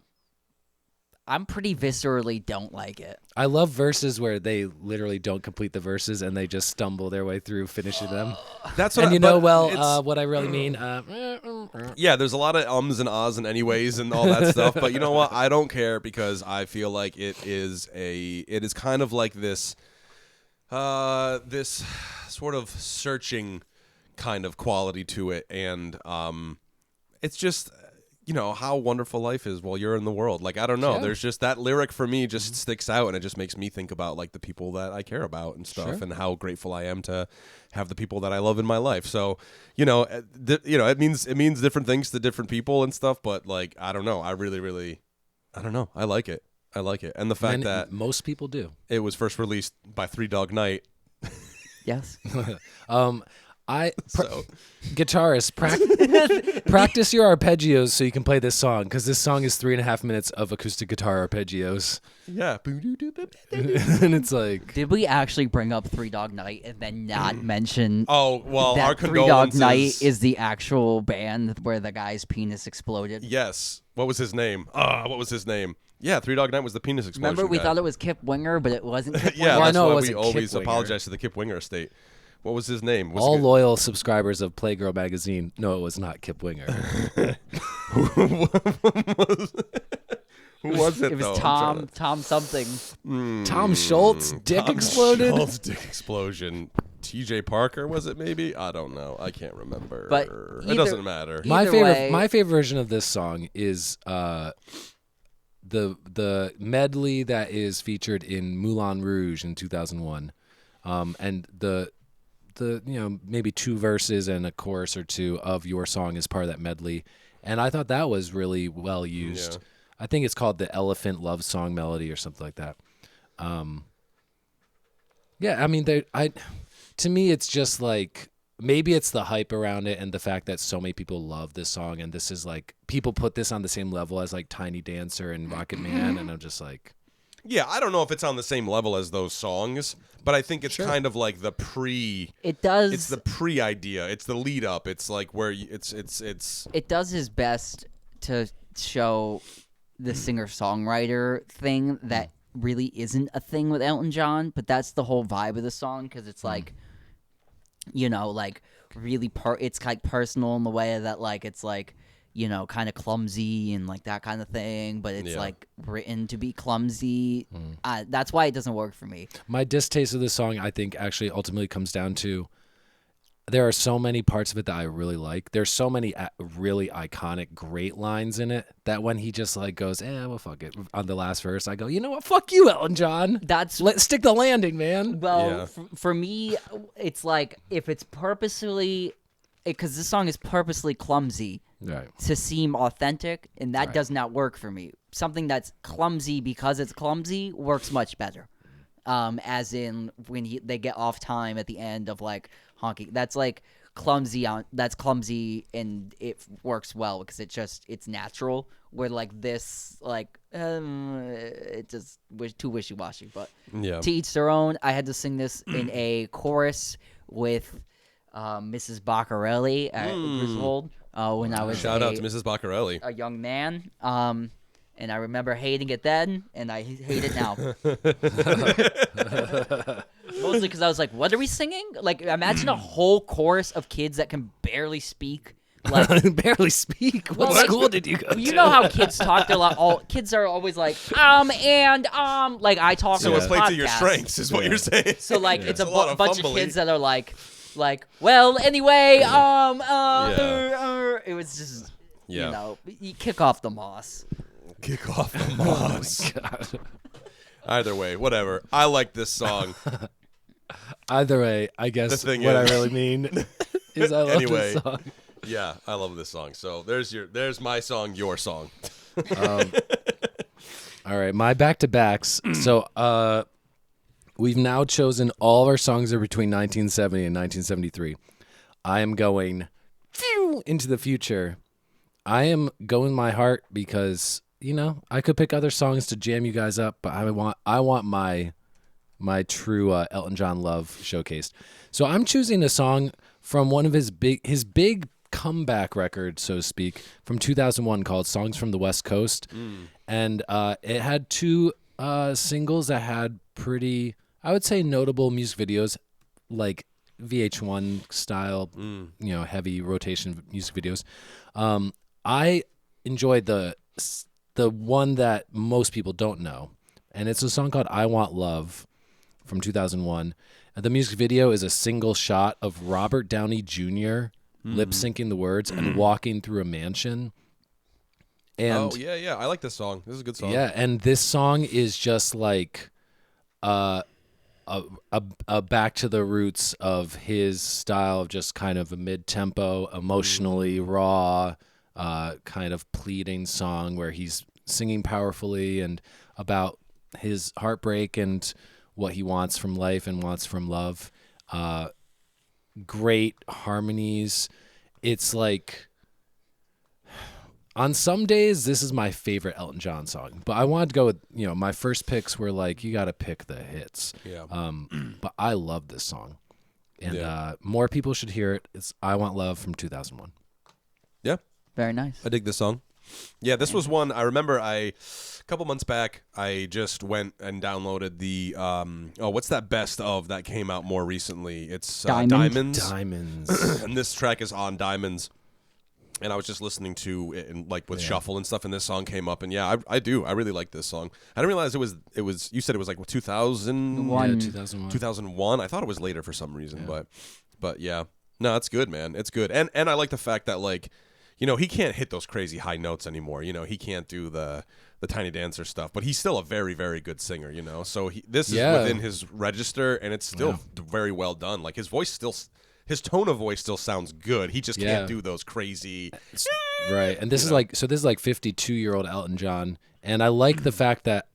I'm pretty viscerally don't like it. I love verses where they literally don't complete the verses and they just stumble their way through finishing them. That's what And I, you know, but it's- what I really mean. Yeah, there's a lot of ums and ahs and anyways and all that stuff, but you know what? I don't care because I feel like it is kind of like this this sort of searching kind of quality to it, and it's just how wonderful life is while you're in the world. Like, I don't know, there's just that lyric for me just sticks out, and it just makes me think about like the people that I care about and stuff, and how grateful I am to have the people that I love in my life. So it means different things to different people and stuff, but like, I don't know, I really I don't know, I like it, and the fact that most people do. it was first released by Three Dog Night. Yes. Guitarist, practice your arpeggios so you can play this song, because this song is 3.5 minutes of acoustic guitar arpeggios. Yeah. And it's like, Did we actually bring up Three Dog Night and then not mention Oh, well, our that Three Dog condolences. Night is the actual band where the guy's penis exploded? Yes. What was his name? Yeah, Three Dog Night was the penis explosion. Remember, we guy. thought it was Kip Winger, but it wasn't Kip Yeah, Winger. that's know it why we wasn't Kip always Winger. apologize to the Kip Winger estate. What was his name? all loyal subscribers of Playgirl magazine. No, it was not Kip Winger. Who was it? It was though? Tom something. Tom Schultz, dick exploded. Schultz dick explosion. T.J. Parker, was it maybe? I don't know. I can't remember. But it doesn't matter. My Either favorite, way- my favorite version of this song is the medley that is featured in Moulin Rouge in 2001, and the maybe 2 verses and a chorus or 2 of Your Song is part of that medley, and I thought that was really well used. Yeah. I think it's called the Elephant Love Song Melody or something like that. Yeah, I mean, to me, it's just like, maybe it's the hype around it and the fact that so many people love this song, and this is like, people put this on the same level as like Tiny Dancer and Rocket Man, and I'm just like, Yeah, I don't know if it's on the same level as those songs, but I think it's kind of like the pre. It does. It's the pre-idea. It's the lead up. It's like where it's. It does his best to show the singer-songwriter thing that really isn't a thing with Elton John, but that's the whole vibe of the song, because it's like, like really it's like personal in the way that like it's like, kind of clumsy and like that kind of thing, but it's like written to be clumsy. That's why it doesn't work for me. my distaste of this song, I think, actually ultimately comes down to, there are so many parts of it that I really like. There's so many really iconic, great lines in it that when he just like goes, well, fuck it, on the last verse, I go, you know what, fuck you, Elton John. Let's stick the landing, man. Well, for me, it's like, if it's purposely, because this song is purposely clumsy Right. to seem authentic, and that does not work for me. Something that's clumsy because it's clumsy works much better. As in when they get off time at the end of like Honky, that's like clumsy that's clumsy, and it works well because it's natural. Where like this, like it just was too wishy-washy. But to each their own. I had to sing this in a chorus with Mrs. Baccarelli at Griswold when I was Shout out to Mrs. Baccarelli. a young man. And I remember hating it then, and I hate it now. Mostly because I was like, what are we singing? Like, imagine a whole chorus of kids that can barely speak. Like, Barely speak. What like, school did you go to? you know how kids talk? They're like, kids are always like, like I talk So on it this plays to your podcast. strengths, is what you're saying. So like, it's a lot of bunch of fumbly. kids that are like, well, anyway, it was just, you kick off the moss. Kick off the moss. Either way, whatever. I like this song. Either way, I guess The thing what is- I really mean is I love Anyway. this song. Yeah, I love this song. So there's my song, Your Song. All right, my back-to-backs. So we've now chosen all of our songs are between 1970 and 1973. I am going into the future. I am going my heart because, I could pick other songs to jam you guys up, but I want my true Elton John love showcased. So I'm choosing a song from one of his big comeback record, so to speak, from 2001 called Songs from the West Coast. And it had two singles that had pretty, I would say, notable music videos, like VH1 style, heavy rotation music videos. I enjoyed the one that most people don't know, and it's a song called I Want Love from 2001. And the music video is a single shot of Robert Downey Jr. lip syncing the words and walking through a mansion. And yeah, I like this song. This is a good song. Yeah, and this song is just like a back to the roots of his style of just kind of a mid-tempo, emotionally raw, kind of pleading song where he's singing powerfully and about his heartbreak and what he wants from life and wants from love. Great harmonies. It's like, on some days, this is my favorite Elton John song. But I wanted to go with, my first picks were like, you got to pick the hits. Yeah. But I love this song. And more people should hear it. It's I Want Love from 2001. Yeah. Very nice. I dig this song. Yeah, this was one I remember. A couple months back, I just went and downloaded the what's that best of that came out more recently? It's Diamond. Diamonds. And this track is on Diamonds. And I was just listening to it and with shuffle and stuff, and this song came up, and I really like this song. I didn't realize it was. You said it was like 2001. Yeah, 2001. 2001. I thought it was later for some reason, but yeah, no, it's good, man. It's good, and I like the fact that he can't hit those crazy high notes anymore. He can't do the Tiny Dancer stuff, but he's still a very, very good singer. So this is within his register, and it's still very well done. Like his tone of voice still sounds good. He just can't do those crazy. Right. And this is like 52-year-old Elton John. And I like the fact that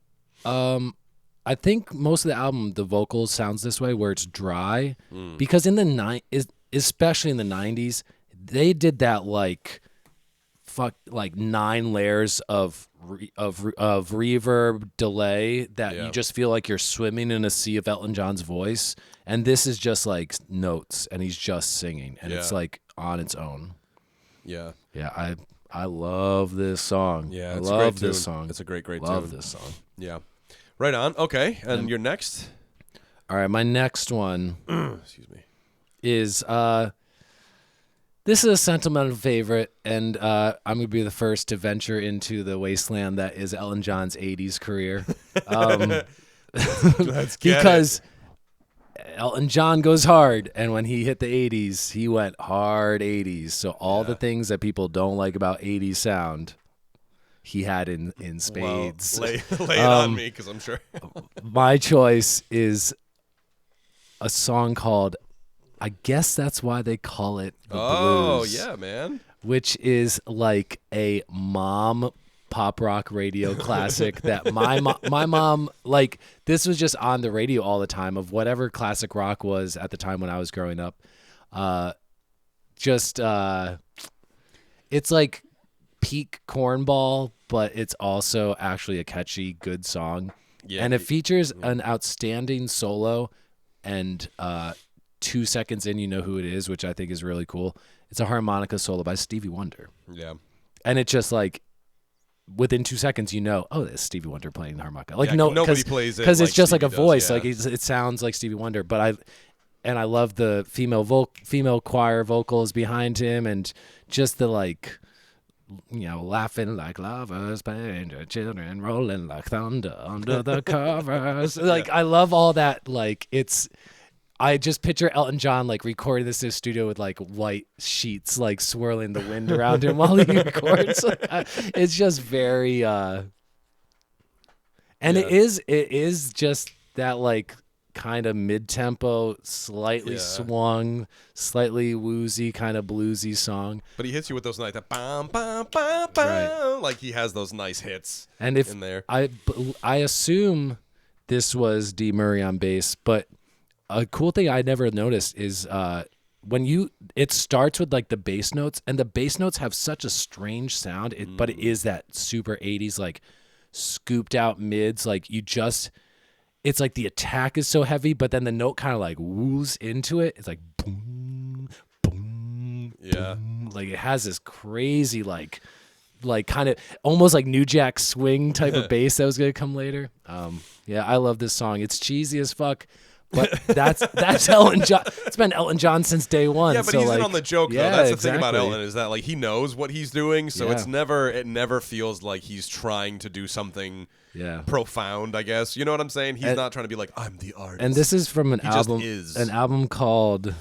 I think most of the album, the vocals sounds this way where it's dry because especially in the 90s, they did that like 9 layers of reverb delay that you just feel like you're swimming in a sea of Elton John's voice. And this is just like notes, and he's just singing, and it's like on its own. Yeah. Yeah, I love this song. Yeah, I it's love a great this tune. song. It's a great tune. Love this song. Yeah. Right on. Okay, and your next? All right, my next one excuse me, is this is a sentimental favorite, and I'm going to be the first to venture into the wasteland that is Elton John's 80s career. Let's get because Elton John goes hard, and when he hit the 80s, he went hard 80s. So all the things that people don't like about 80s sound, he had in spades. Well, lay it on me, because I'm sure. My choice is a song called, I guess that's why they call it the Blues. Oh, yeah, man. Which is like a mom pop rock radio classic that my mom, like, this was just on the radio all the time of whatever classic rock was at the time when I was growing up. It's like peak cornball, but it's also actually a catchy, good song. Yeah. And it features an outstanding solo, and 2 seconds in, you know who it is, which I think is really cool. It's a harmonica solo by Stevie Wonder. Yeah. And it just like, within 2 seconds, it's Stevie Wonder playing harmonica. Like nobody plays it because it's just Stevie like a voice. Yeah. Like it sounds like Stevie Wonder. But I love the female choir vocals behind him, and just the laughing like lovers, painted children, rolling like thunder under the covers. Like I love all that. Like I just picture Elton John like recording this in his studio with like white sheets like swirling the wind around him while he records. It's just very it is just that like kind of mid-tempo, slightly swung, slightly woozy, kind of bluesy song. But he hits you with those nice, bam, bam, bam, bam. Like he has those nice hits. And if in there. I assume this was D. Murray on bass, but a cool thing I never noticed is it starts with like the bass notes, and the bass notes have such a strange sound, but it is that super 80s like scooped out mids, like it's like the attack is so heavy, but then the note kind of like woos into it. It's like boom, boom, boom. Like it has this crazy like kind of almost like New Jack Swing type of bass that was gonna come later. I love this song. It's cheesy as fuck. But that's Elton John. It's been Elton John since day one. Yeah, but so he's like, in on the joke though. Yeah, That's the exactly. thing about Elton is that like he knows what he's doing, so it never feels like he's trying to do something profound, I guess. You know what I'm saying? He's not trying to be like, I'm the artist. And this is from an album called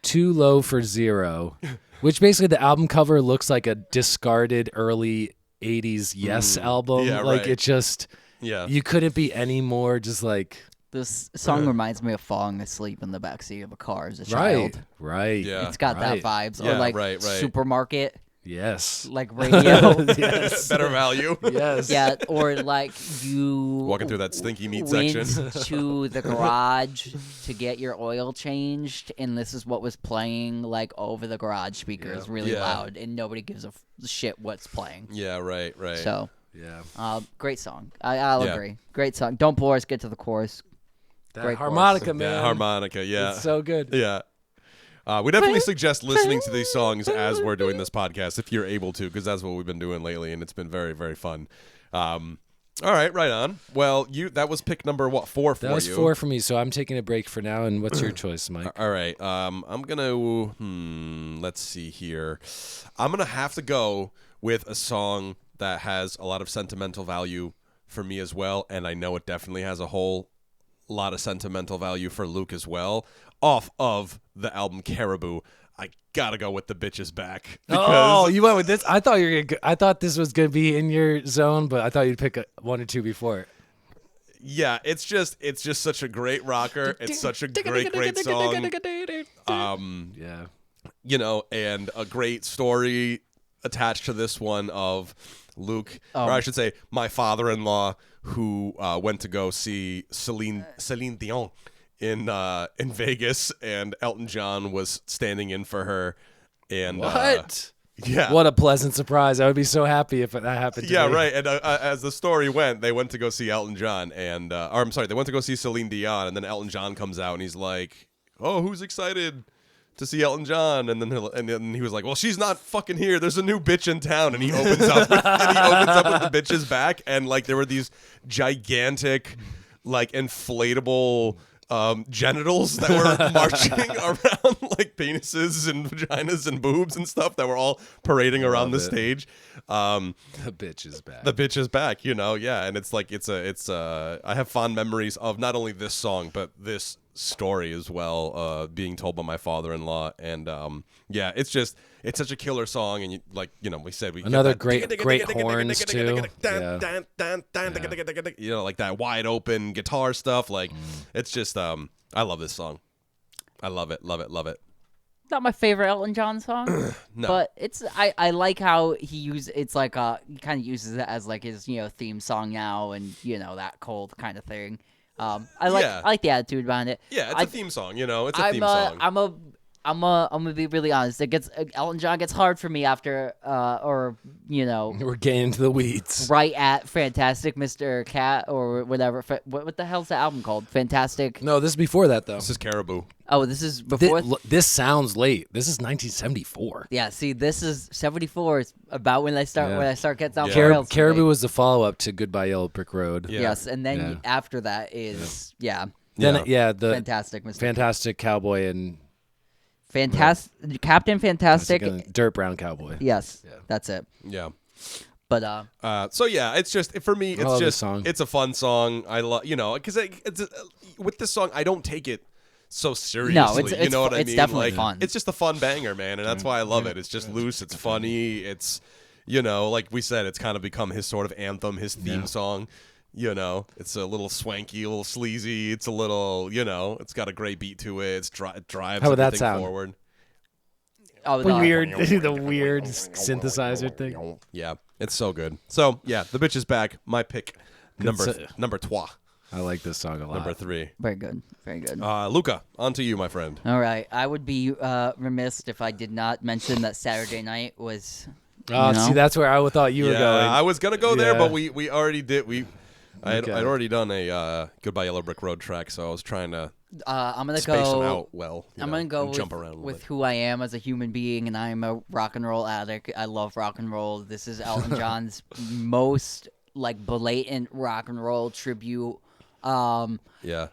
Too Low for Zero, which basically the album cover looks like a discarded early 80s Yes album. Yeah, like right. it just you couldn't be any more just like. This song reminds me of falling asleep in the backseat of a car as a child. Right. Yeah. It's got that vibes. Yeah, or like right. supermarket, Yes. like radio. Yes. Better value. Yes. Yeah, or like you Walking through that stinky meat went section. to the garage to get your oil changed, and this is what was playing like over the garage speakers really loud, and nobody gives a shit what's playing. Yeah, right. So, Yeah. great song. I'll agree. Great song. Don't bore us, get to the chorus. That Great harmonica, chorus. man. Yeah, harmonica, yeah. It's so good. Yeah. We definitely suggest listening to these songs as we're doing this podcast, if you're able to, because that's what we've been doing lately, and it's been very, very fun. All right, right on. Well, that was pick number 4 for you. That was 4 for me, so I'm taking a break for now. And what's your choice, Mike? All right. I'm gonna let's see here. I'm gonna have to go with a song that has a lot of sentimental value for me as well, and I know it definitely has a whole lot of sentimental value for Luke as well. Off of the album Caribou, I gotta go with The Bitch Is Back. Oh, you went with this? I thought this was gonna be in your zone, but I thought you'd pick 1 or 2 before. Yeah, it's just such a great rocker. It's such a great song. Yeah. You know, and a great story attached to this one of Luke, or I should say, my father-in-law, who went to go see Celine Dion in Vegas, and Elton John was standing in for her. And What? Yeah. What a pleasant surprise! I would be so happy if that happened. Yeah, to me. right. And as the story went, they went to go see Elton John, and or I'm sorry, they went to go see Celine Dion, and then Elton John comes out, and he's like, "Oh, who's excited to see Elton John?" And then he was like, "Well, she's not fucking here. There's a new bitch in town." And he opens up, with The Bitch Is Back, and like there were these gigantic, like inflatable genitals that were marching around, like penises and vaginas and boobs and stuff that were all parading around the stage. The bitch is back. The Bitch Is Back, you know, yeah, and it's like I have fond memories of not only this song but this story as well, being told by my father-in-law, and yeah, it's such a killer song, and we said we Another get great horns too. You know, like that wide open guitar stuff. Like it's just I love this song. I love it. Not my favorite Elton John song, No. but I like how it's like he kind of uses it as like his theme song now, and that cold kind of thing. I like the attitude behind it. Yeah, it's a theme song. You know, it's a theme song. I'm gonna be really honest. Elton John gets hard for me after We're getting into the weeds. right at Fantastic Mr. Cat or whatever. What the hell's the album called? Fantastic. No, this is before that though. This is Caribou. Oh, this is before. This sounds late. This is 1974. Yeah, see, this is 74. It's about when I start getting down Yeah. the rails. for Caribou me. was the follow-up to Goodbye Yellow Brick Road. Yeah. Yes, and then Yeah. after that is Then Yeah. the Fantastic Mr. Fantastic Cowboy and Captain Fantastic. Dirt Brown Cowboy. Yes, Yeah. that's it. Yeah. But So yeah, it's just for me. It's love this just song. it's a fun song. I love because with this song I don't take it so seriously. You know what I mean? it's definitely like, fun. It's just a fun banger, man, and that's why I love it. It's just loose. It's funny. It's like we said, it's kind of become his sort of anthem, his theme song. You know, it's a little swanky, a little sleazy. It's a little, you know, it's got a great beat to it. It drives How would that everything sound? forward. Oh, The weird synthesizer thing. Yeah, it's so good. So yeah, the bitch is back. My pick, number trois, I like this song a lot. number 3. very good, very good. Luca, on to you, my friend. All right, I would be remiss if I did not mention that Saturday night was. Oh, you know? see, that's where I thought you were going. I was gonna go there, Yeah. but we already did. I'd Okay. already done a Goodbye Yellow Brick Road track, so I was trying to I'm gonna space them go. out well. I'm gonna go and jump around a little with bit. who I am as a human being, and I'm a rock and roll addict. I love rock and roll. This is Elton John's most like blatant rock and roll tribute. Yeah.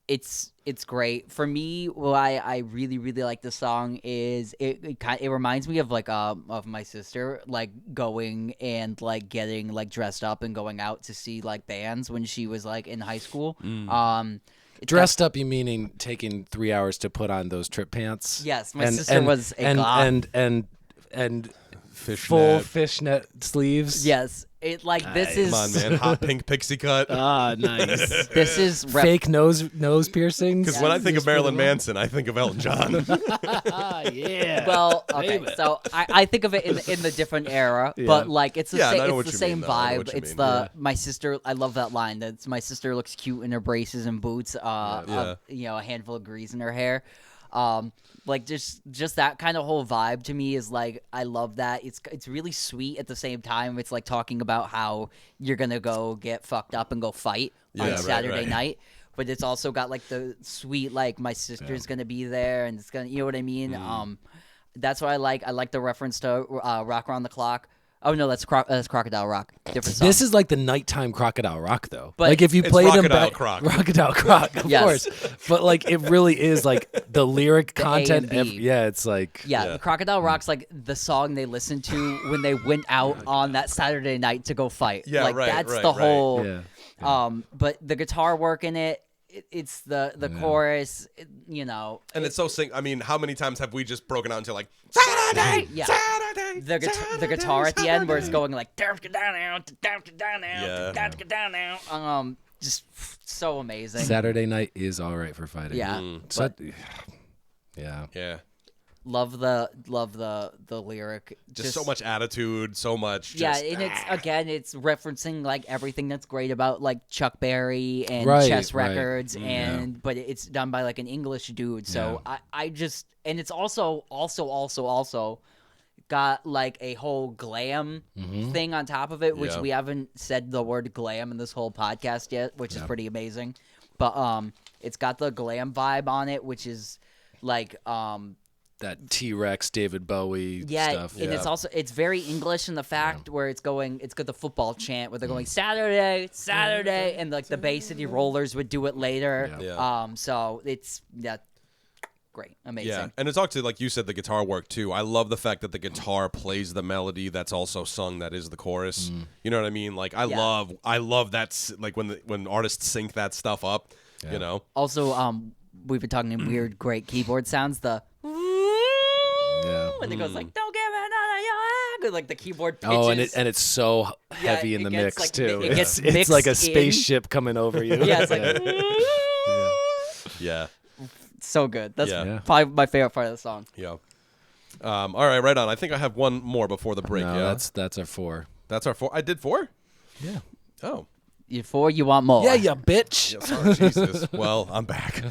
It's great for me. Why I really like this song is it reminds me of like of my sister like going and like getting like dressed up and going out to see like bands when she was like in high school. It's Dressed up, you meaning taking 3 hours to put on those trip pants? Yes, my sister was a goth. and Fishnet. full fishnet sleeves. Yes, it like this is Come on, man. Hot pink pixie cut. Ah, nice. this is Fake nose piercings. Because when I think of Marilyn Manson, I think of Elton John. Ah, yeah. Well, okay, so I think of it in the different era, but like it's the Yeah, I know same, what it's you the same mean, though. I know vibe. what you It's mean. the my sister. I love that line. That's my sister looks cute in her braces and boots. You know, a handful of grease in her hair. Like just that kind of whole vibe to me is like I love that. It's really sweet at the same time. It's like talking about how you're gonna go get fucked up and go fight on right, Saturday right. night. But it's also got like the sweet like my sister's gonna be there and it's gonna, you know what I mean. That's what I like. I like the reference to Rock Around the Clock. Oh no, that's Crocodile Rock. Different song. This is like the nighttime Crocodile Rock, though. But like if you it's played him Crocodile back, Croc. Crocodile Croc, of Yes. course. But like it really is like the lyric A content. and B. Yeah, it's like Yeah, Crocodile Rock's like the song they listened to when they went out on that Saturday night to go fight. Yeah, like right, that's right, the right. whole. Yeah. But the guitar work in it, it's the chorus. You know, And it's so I mean, how many times have we just broken out into like Saturday, Yeah. Saturday, the guitar at the end where it's going like just so amazing. Saturday night is all right for fighting. Yeah, So- but yeah. Yeah. love the lyric. Just so much attitude, so much. Yeah, Just, and it's referencing like everything that's great about like Chuck Berry and Right, Chess right. Records, and but it's done by like an English dude. So I just, and it's also got like a whole glam thing on top of it, which Yeah. we haven't said the word glam in this whole podcast yet, which is pretty amazing. But it's got the glam vibe on it, which is like That T-Rex, David Bowie stuff. and it's also it's very English in the fact where it's got the football chant where they're going Saturday, and like the Bay City Rollers would do it later. Yeah. So it's great, amazing. Yeah, and it's actually like you said, the guitar work too. I love the fact that the guitar plays the melody that's also sung. That is the chorus. You know what I mean? Like I love that. Like when artists sync that stuff up. You know. Also, we've been talking in weird, great keyboard sounds. The and it goes like, "Don't give me another your," like the keyboard pitches. Oh, and it's so heavy in it the gets, mix like, too. it gets It's like a mixed in. spaceship coming over you. Yeah, it's like Yeah. so good. That's Yeah. probably my favorite part of the song. Yeah. All right, right on. I think I have one more before the break. No, yeah, that's our 4. that's our 4. I did 4. Yeah. Oh. Before you want more. Yeah, you bitch. Yes, oh, Jesus. Well, I'm back.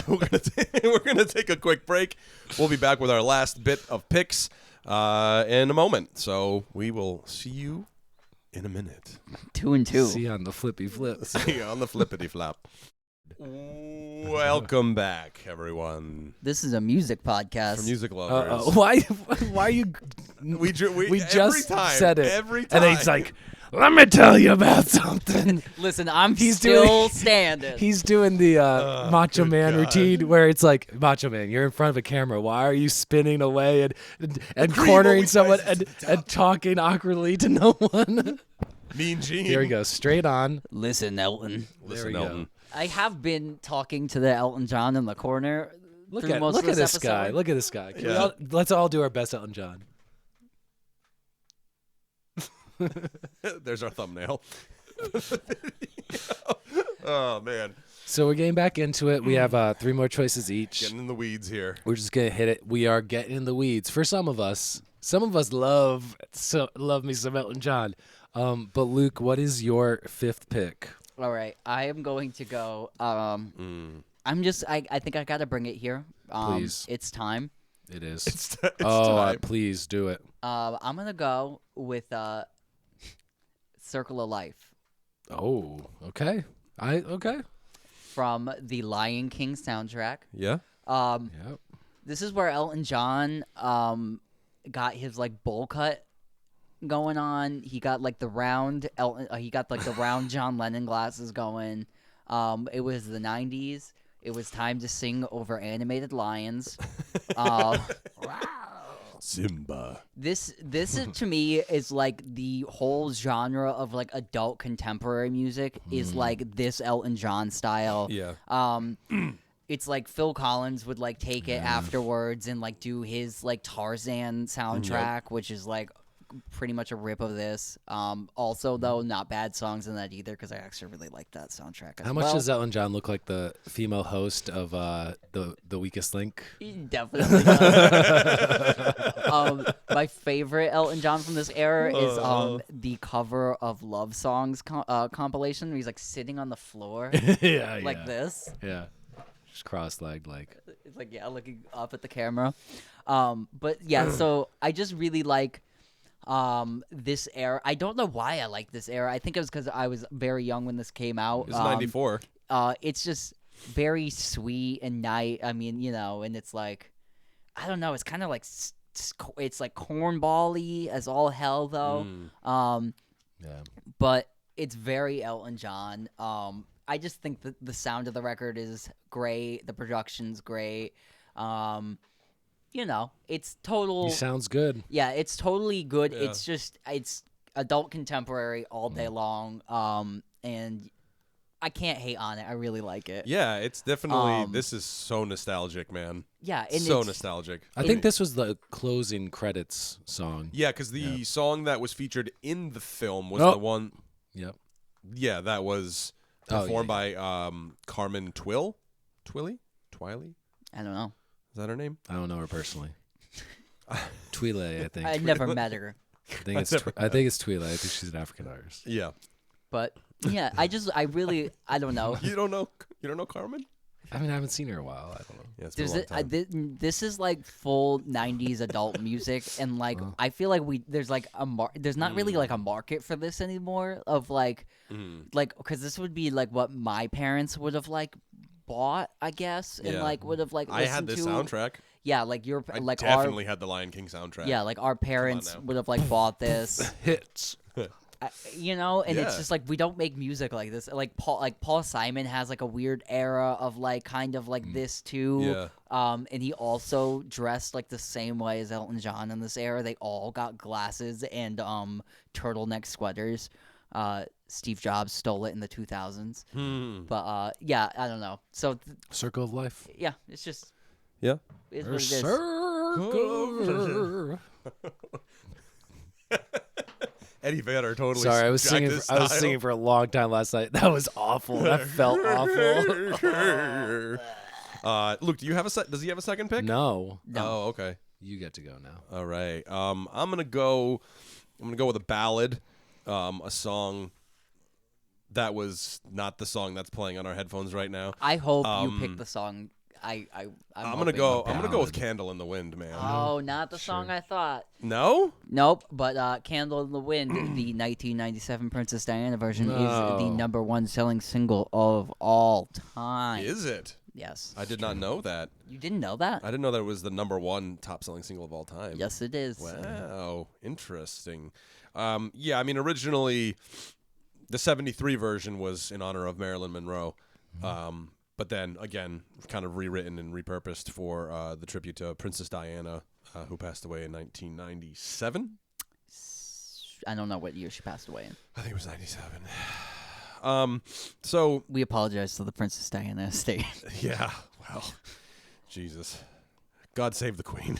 We're gonna take a quick break. We'll be back with our last bit of picks in a moment. So we will see you in a minute. 2 and 2. See you on the flippy flip. See you on the flippity flap. Welcome back, everyone. This is a music podcast. For music lovers. Why are you? We We every just time, said it. every time. And he's like, "Let me tell you about something." Listen, I'm He's still doing- standing. He's doing the Macho good Man God. routine where it's like, Macho Man, you're in front of a camera. Why are you spinning away and Green cornering only someone rises to and, the top. and talking awkwardly to no one? Mean Gene. Here we go, straight on. Listen, Elton. Listen, we go. Elton. I have been talking to the Elton John in the corner. Look through at most of this episode. guy. Look at this guy. Can we Yeah. all- let's all do our best Elton John. There's our thumbnail. Oh man, So we're getting back into it. We have 3 more choices each. getting in the weeds here. We're just gonna hit it. We are getting in the weeds. For some of us love me some Elton John. But Luke, what is your 5th pick? All right, I am going to go. I'm just. I think I gotta bring it here. Please. It's time. It is. It's time. Please do it. I'm gonna go with "Circle of Life" Oh, okay. Okay. from the Lion King soundtrack. Yeah. Yep. This is where Elton John got his like bowl cut going on. He got like the round he got like the round John Lennon glasses going. It was the 90s. It was time to sing over animated lions. Simba. This is, to me, is like the whole genre of like adult contemporary music is like this Elton John style. Yeah. It's like Phil Collins would like take it afterwards and like do his like Tarzan soundtrack, which is like pretty much a rip of this. Also, though, not bad songs in that either because I actually really like that soundtrack. How much does Elton John look like the female host of the Weakest Link? He definitely does. My favorite Elton John from this era is the cover of Love Songs compilation where he's like sitting on the floor like this. Yeah. Just cross-legged like. It's like, yeah, looking up at the camera. But yeah, so I just really like this era. I don't know why I like this era. I think it was because I was very young when this came out. It's 94. It's just very sweet and nice. I mean, you know, and it's like, I don't know. It's kind of like it's like cornball-y as all hell, though. Yeah. But it's very Elton John. I just think that the sound of the record is great. The production's great. You know, it's total. He sounds good. Yeah, it's totally good. Yeah. It's just it's adult contemporary all day long. And I can't hate on it. I really like it. Yeah, it's definitely. This is so nostalgic, man. Yeah, and So it's, nostalgic. I think this was the closing credits song. Yeah, because the song that was featured in the film was Oh. the one. Yep. Yeah, that was Oh, performed yeah, by Carmen Twilly. I don't know. Is that her name? I don't know her personally. Twile, I think. I never met her. I think it's Twila. I think she's an African artist. Yeah. But yeah, I don't know. You don't know Carmen? I mean, I haven't seen her in a while. I don't know. Yeah, it's been a long time. This is like full 90s adult music, and like I feel like there's like there's not really like a market for this anymore of like because this would be like what my parents would have like bought, I guess, and Yeah. like would have like I had listened this to. soundtrack. Yeah, like I like definitely had the Lion King soundtrack. yeah, like our parents now. would have like bought this. Hits. You know, and it's Yeah. just like we don't make music like this. Like Paul Simon has like a weird era of like kind of like this too. Yeah. And he also dressed like the same way as Elton John in this era. They all got glasses and turtleneck sweaters. Steve Jobs stole it in the 2000s. But yeah, I don't know. So Circle of Life. yeah, it's just Yeah. it's what it is. Circle. Eddie Vedder totally. Sorry, I was jacked singing. his I was style. singing for a long time last night. That was awful. That felt awful. Luke, do you have does he have a second pick? No, Oh, okay. you get to go now. All right. I'm gonna go with a ballad, a song that was not the song that's playing on our headphones right now. I hope you pick the song. I'm gonna hoping. go with ballad. "Candle in the Wind," man. Oh, not the song I thought. No? Nope, but "Candle in the Wind," the 1997 Princess Diana version, is the No. #1 selling single of all time. Is it? Yes. I did not know that. You didn't know that? I didn't know that it was the #1 top selling single of all time. Yes, it is. Wow, interesting. Yeah, I mean, originally the '73 version was in honor of Marilyn Monroe, but then again, kind of rewritten and repurposed for the tribute to Princess Diana, who passed away in 1997. I don't know what year she passed away in. I think it was 97. So We apologize to the Princess Diana estate. yeah, well, Jesus, God save the Queen.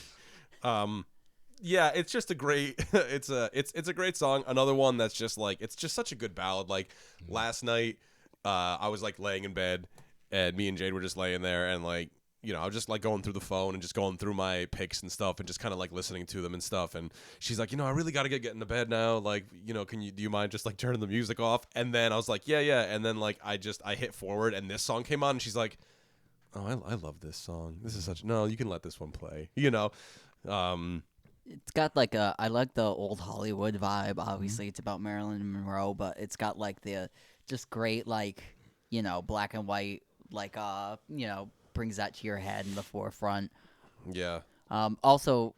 Yeah, it's just a great it's a great song. Another one that's just like it's just such a good ballad. Like last night, I was like laying in bed and me and Jade were just laying there and like, you know, I was just like going through the phone and just going through my picks and stuff and just kind of like listening to them and stuff. And she's like, you know, I really got to get into bed now. Like, you know, do you mind just like turning the music off? And then I was like, yeah. And then like I hit forward and this song came on and she's like, oh, I love this song. This is no, you can let this one play, you know? It's got like I like the old Hollywood vibe. Obviously, it's about Marilyn Monroe, but it's got like the just great like, you know, black and white, like you know, brings that to your head in the forefront. Yeah. Also,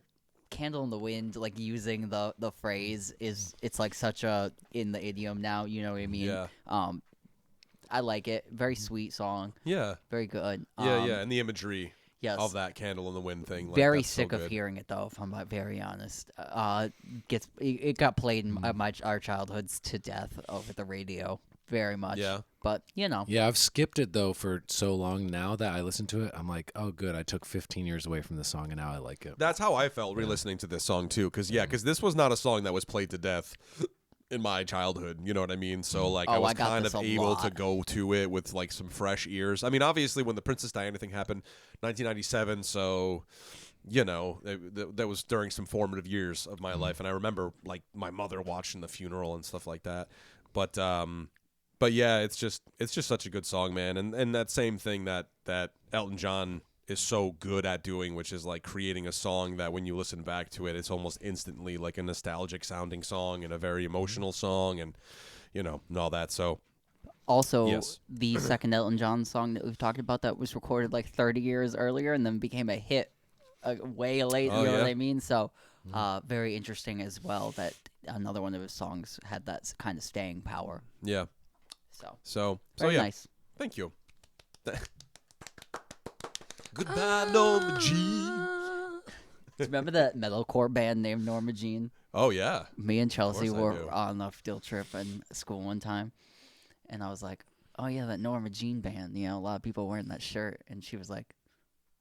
"Candle in the Wind," like using the phrase it's like such a in the idiom now. You know what I mean? Yeah. I like it. Very sweet song. Yeah. Very good. Yeah. And the imagery. Yes. Of that candle in the wind thing. Like, Very that's sick so of good. hearing it though, if I'm very honest. It got played in our childhoods to death over the radio, very much. Yeah. But you know. Yeah, I've skipped it though for so long now that I listen to it. I'm like, oh, good. I took 15 years away from the song and now I like it. That's how I felt re-listening to this song too, because this was not a song that was played to death in my childhood. You know what I mean? So like I was kind of able to go to it with like some fresh ears. I mean, obviously when the Princess Diana thing happened, 1997. So you know that was during some formative years of my life, and I remember like my mother watching the funeral and stuff like that. But yeah, it's just such a good song, man. And that same thing that Elton John is so good at doing, which is like creating a song that when you listen back to it, it's almost instantly like a nostalgic sounding song and a very emotional song, and you know, and all that. So also yes. The second Elton John song that we've talked about that was recorded like 30 years earlier and then became a hit way late. You know what I mean? So very interesting as well that another one of his songs had that kind of staying power. Yeah. So very yeah. nice. Thank you. Goodbye, Norma Jean. Remember that metalcore band named Norma Jean? Oh yeah. Me and Chelsea course I were do. on a field trip in school one time, and I was like, "Oh yeah, that Norma Jean band. You know, a lot of people wearing that shirt." And she was like,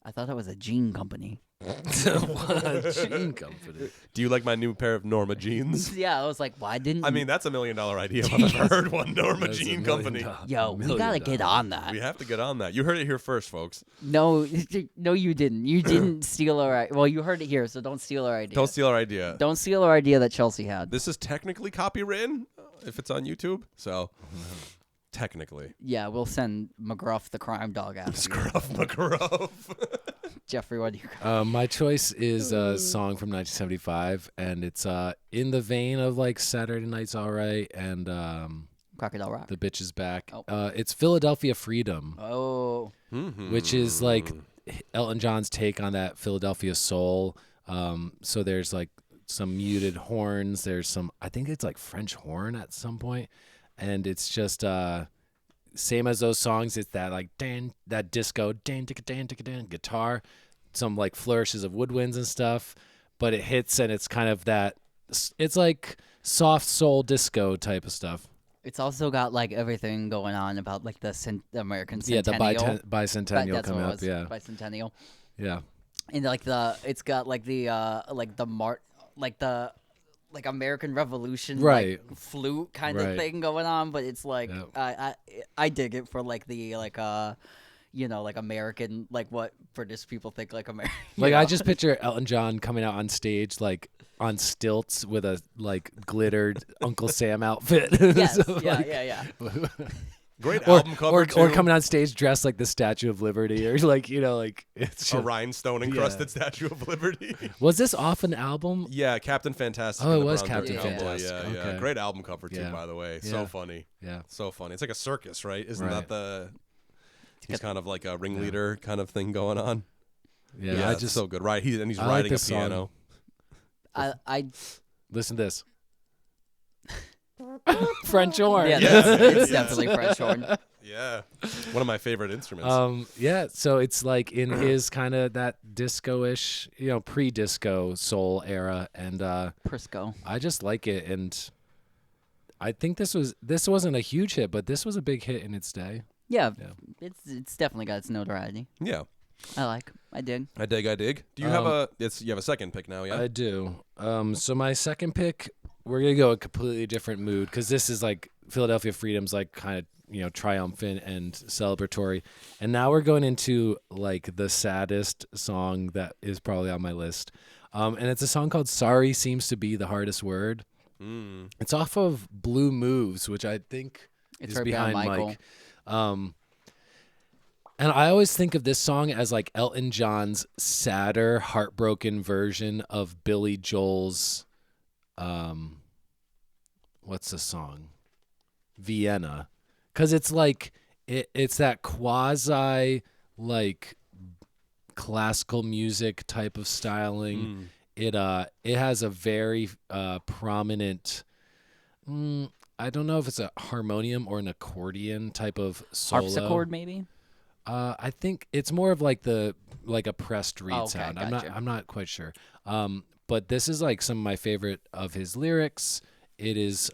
"I thought that was a jean company." Jean Company. Do you like my new pair of Norma jeans? Yeah, I was like, "Why didn't?" I mean, that's $1 million idea if I've ever heard one. Norma That's Jean $1 Company. million. yo, we gotta get on that. We have to get on that. You heard it here first, folks. No, no, you didn't. You didn't steal our. Well, you heard it here, so don't steal our idea. Don't steal our idea. Don't steal our idea that Chelsea had. This is technically copywritten if it's on YouTube. So technically, Yeah, we'll send McGruff the crime dog after you. Scruff McGruff. Jeffrey, what do you got? My choice is a song from 1975, and it's in the vein of like Saturday Night's Alright and Crocodile Rock. The Bitch Is Back. Oh. It's Philadelphia Freedom, Oh. which is like Elton John's take on that Philadelphia soul. So there's like some muted horns. There's some, I think it's like French horn at some point, and it's just same as those songs. It's that like that disco guitar, some like flourishes of woodwinds and stuff, but it hits and it's kind of that. It's like soft soul disco type of stuff. It's also got like everything going on about like the American Yeah, Centennial. the bicentennial That's coming what up. it was, Yeah, bicentennial. yeah. And like it's got like the American Revolution Right. like flute kind of Right. thing going on, but it's like Yep. I dig it for like the like you know, like American, like what British people think like American. Like I just picture Elton John coming out on stage like on stilts with a like glittered Uncle Sam outfit. Yes, So, yeah, like- yeah. Great Or, album cover too. or coming on stage dressed like the Statue of Liberty, or like like it's a just, rhinestone encrusted Statue of Liberty. Was this off an album? Yeah, Captain Fantastic. Oh, and it the was Brown Captain Dirty Cowboy. Fantastic. Yeah, Okay. Great album cover too, Yeah. by the way. Yeah. So funny. Yeah. So funny. It's like a circus, right? Isn't Right. that the? He's kind of like a ringleader kind of thing going on. Yeah, I it's just so good. Right, he's I like riding a this song. piano. I listen to this. French horn. yeah, Yeah. it's Yeah. definitely French horn. Yeah, one of my favorite instruments. Yeah, so it's like in his kind of that disco-ish, pre-disco soul era, and Prisco. I just like it, and I think this wasn't a huge hit, but this was a big hit in its day. Yeah, Yeah. it's definitely got its notoriety. Yeah. I dig. I dig. Do you have you have a second pick now? Yeah, I do. So my second pick, we're gonna go a completely different mood because this is like Philadelphia Freedom's like kind of triumphant and celebratory, and now we're going into like the saddest song that is probably on my list, and it's a song called "Sorry Seems to Be the Hardest Word." It's off of Blue Moves, which I think is behind Mike. And I always think of this song as like Elton John's sadder, heartbroken version of Billy Joel's, what's the song? Vienna. Because it's like, it's that quasi, like, classical music type of styling. It has a very prominent, I don't know if it's a harmonium or an accordion type of solo. Harpsichord, maybe? I think it's more of like a pressed reed sound. Gotcha. I'm not quite sure. But this is like some of my favorite of his lyrics. It is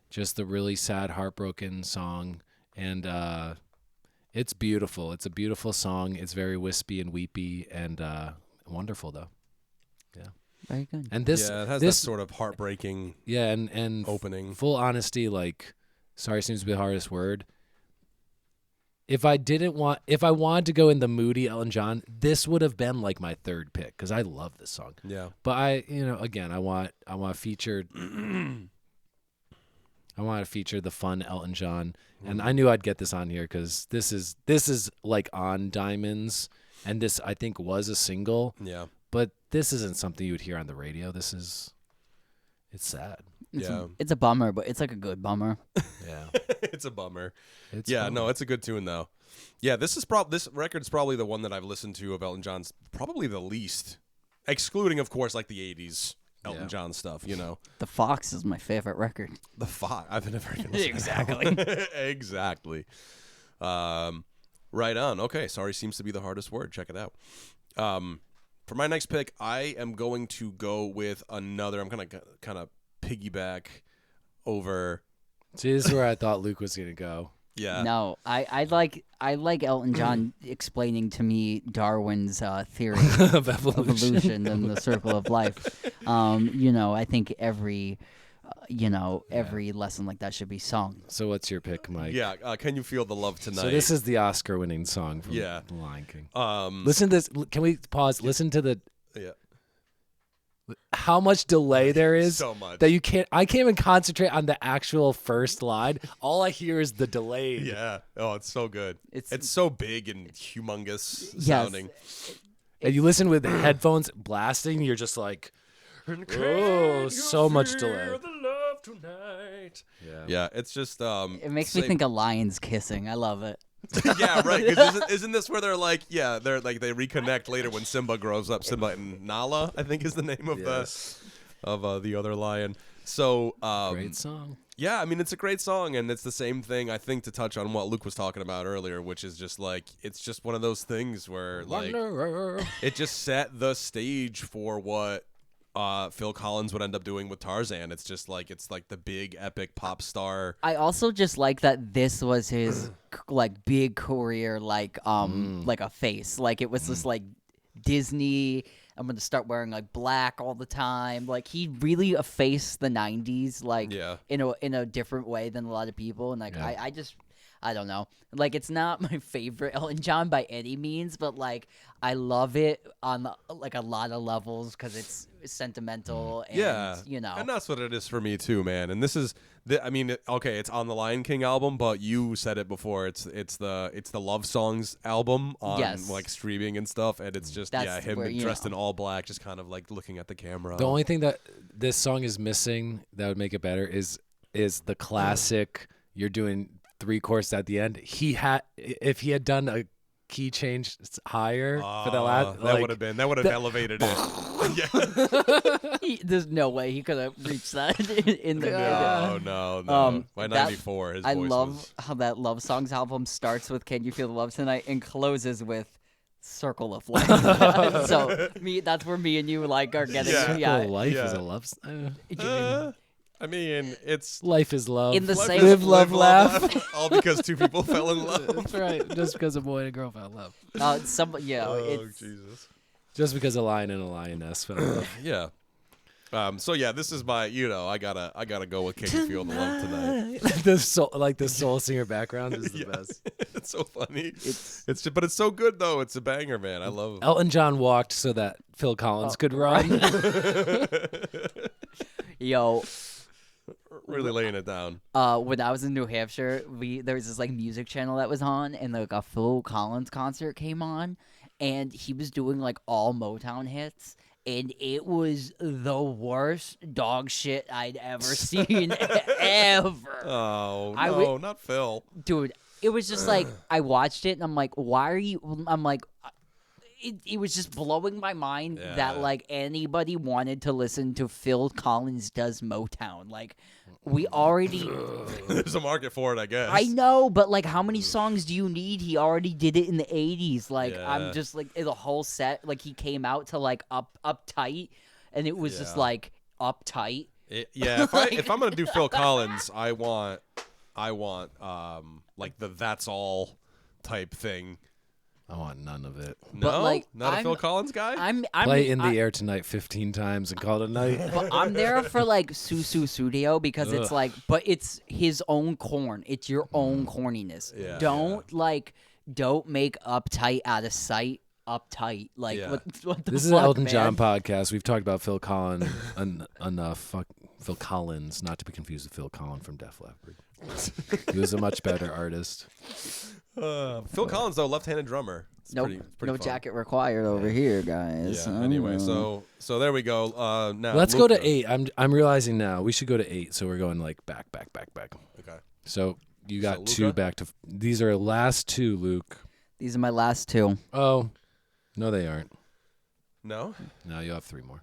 just the really sad, heartbroken song, and it's beautiful. It's a beautiful song. It's very wispy and weepy, and wonderful though. Yeah, very good. And this, it has that sort of heartbreaking. Yeah, and opening. Full honesty, like, sorry seems to be the hardest word. If I wanted to go in the moody Elton John, this would have been like my third pick because I love this song. Yeah. But again, I want featured. I want to feature the fun Elton John, and I knew I'd get this on here because this is like on Diamonds, and this I think was a single. Yeah. But this isn't something you would hear on the radio. It's sad. It's a bummer, but it's like a good bummer. Yeah. It's a bummer. It's a good tune though. Yeah, this record's probably the one that I've listened to of Elton John's probably the least, excluding of course like the 80s Elton John stuff, The Fox is my favorite record. The Fox. I've never even listened Exactly. to that. Exactly. Right on. Okay, sorry seems to be the hardest word. Check it out. For my next pick, I am going to go with another. I'm going to kind of piggyback over. See, this is where I thought Luke was going to go. Yeah. No, I like Elton John explaining to me Darwin's theory of evolution and the circle of life. I think every lesson like that should be sung. So what's your pick, Mike? Yeah. Can you feel the love tonight? So this is the Oscar-winning song from The Lion King. Listen to this. Can we pause? Listen to the. Yeah. How much delay there is. So much. That you can't. I can't even concentrate on the actual first line. All I hear is the delay. Yeah. Oh, it's so good. It's so big and humongous sounding. And you listen with headphones blasting. You're just like. Oh, so much delay. The love tonight. Yeah, it's just it makes me think of lions kissing. I love it. Yeah, right. Because isn't this where they're like, they reconnect later when Simba grows up. Simba and Nala, I think, is the name of the other lion. So great song. Yeah, I mean it's a great song, and it's the same thing. I think to touch on what Luke was talking about earlier, which is just like it's just one of those things where like it just set the stage for what Phil Collins would end up doing with Tarzan. It's like the big epic pop star. I also just like that this was his like big career, like a face. Like it was just like Disney. I'm gonna start wearing like black all the time. Like he really effaced the '90s, like in a different way than a lot of people. And like I don't know. Like, it's not my favorite Elton John by any means, but, like, I love it on, like, a lot of levels because it's sentimental and, And that's what it is for me, too, man. And this is, it's on the Lion King album, but you said it before. It's the Love Songs album on, like, streaming and stuff. And it's just, him dressed in all black, just kind of, like, looking at the camera. The only thing that this song is missing that would make it better is the classic, you're doing 3 chords at the end. If he had done a key change higher for the last, that would have elevated it. There's no way he could have reached that in the No. By 94, his voice love how that Love Songs album starts with "Can You Feel the Love Tonight" and closes with "Circle of Life." So that's where me and you like are getting. Circle of Life is a love song. I mean, it's Life is love. In the life same- is Live, love, laugh. all because two people fell in love. That's right. Just because a boy and a girl fell in love. Oh, Jesus. Just because a lion and a lioness fell in love. Yeah. So yeah, this is my. I gotta go with "Can You Feel the Love Tonight." the soul singer background is the best. It's so funny. But it's so good though. It's a banger, man. I love it. Elton John walked so that Phil Collins could run. Yo, Really laying it down. when I was in New Hampshire, there was this like music channel that was on, and like a Phil Collins concert came on, and he was doing like all Motown hits, and it was the worst dog shit I'd ever seen ever. Oh I no, wi- not Phil. Dude, it was just like I watched it and I'm like, why are you? I'm like, it was just blowing my mind that like anybody wanted to listen to Phil Collins does Motown. Like, we already. There's a market for it, I guess. I know, but like, how many songs do you need? He already did it in the '80s. Like, Yeah. I'm just like the whole set. Like, he came out to like uptight, and it was just like uptight. If I'm gonna do Phil Collins, I want like the "That's All" type thing. I want none of it. No, But, like, not a I'm- Phil Collins guy. I'm Play In the Air Tonight 15 times and call it a night. But I'm there for like Susu Studio because it's like, but it's his own corn. It's your own corniness. Yeah. Don't make uptight out of sight. Uptight, like Yeah. what the This is fuck, an Elton man? John podcast. We've talked about Phil Collins enough. Fuck Phil Collins, not to be confused with Phil Collins from Def Leppard. He was a much better artist. Phil Collins, though, left-handed drummer. It's Nope, pretty no fun. jacket required over here, guys. Yeah. Anyway, so there we go. Now Let's go to Luca. 8. I'm realizing now we should go to 8. So we're going like back. Okay. So you got So 2 Luca? back to. These are last 2, Luke. these are my last two. Oh, no, they aren't. No. No, you have 3 more.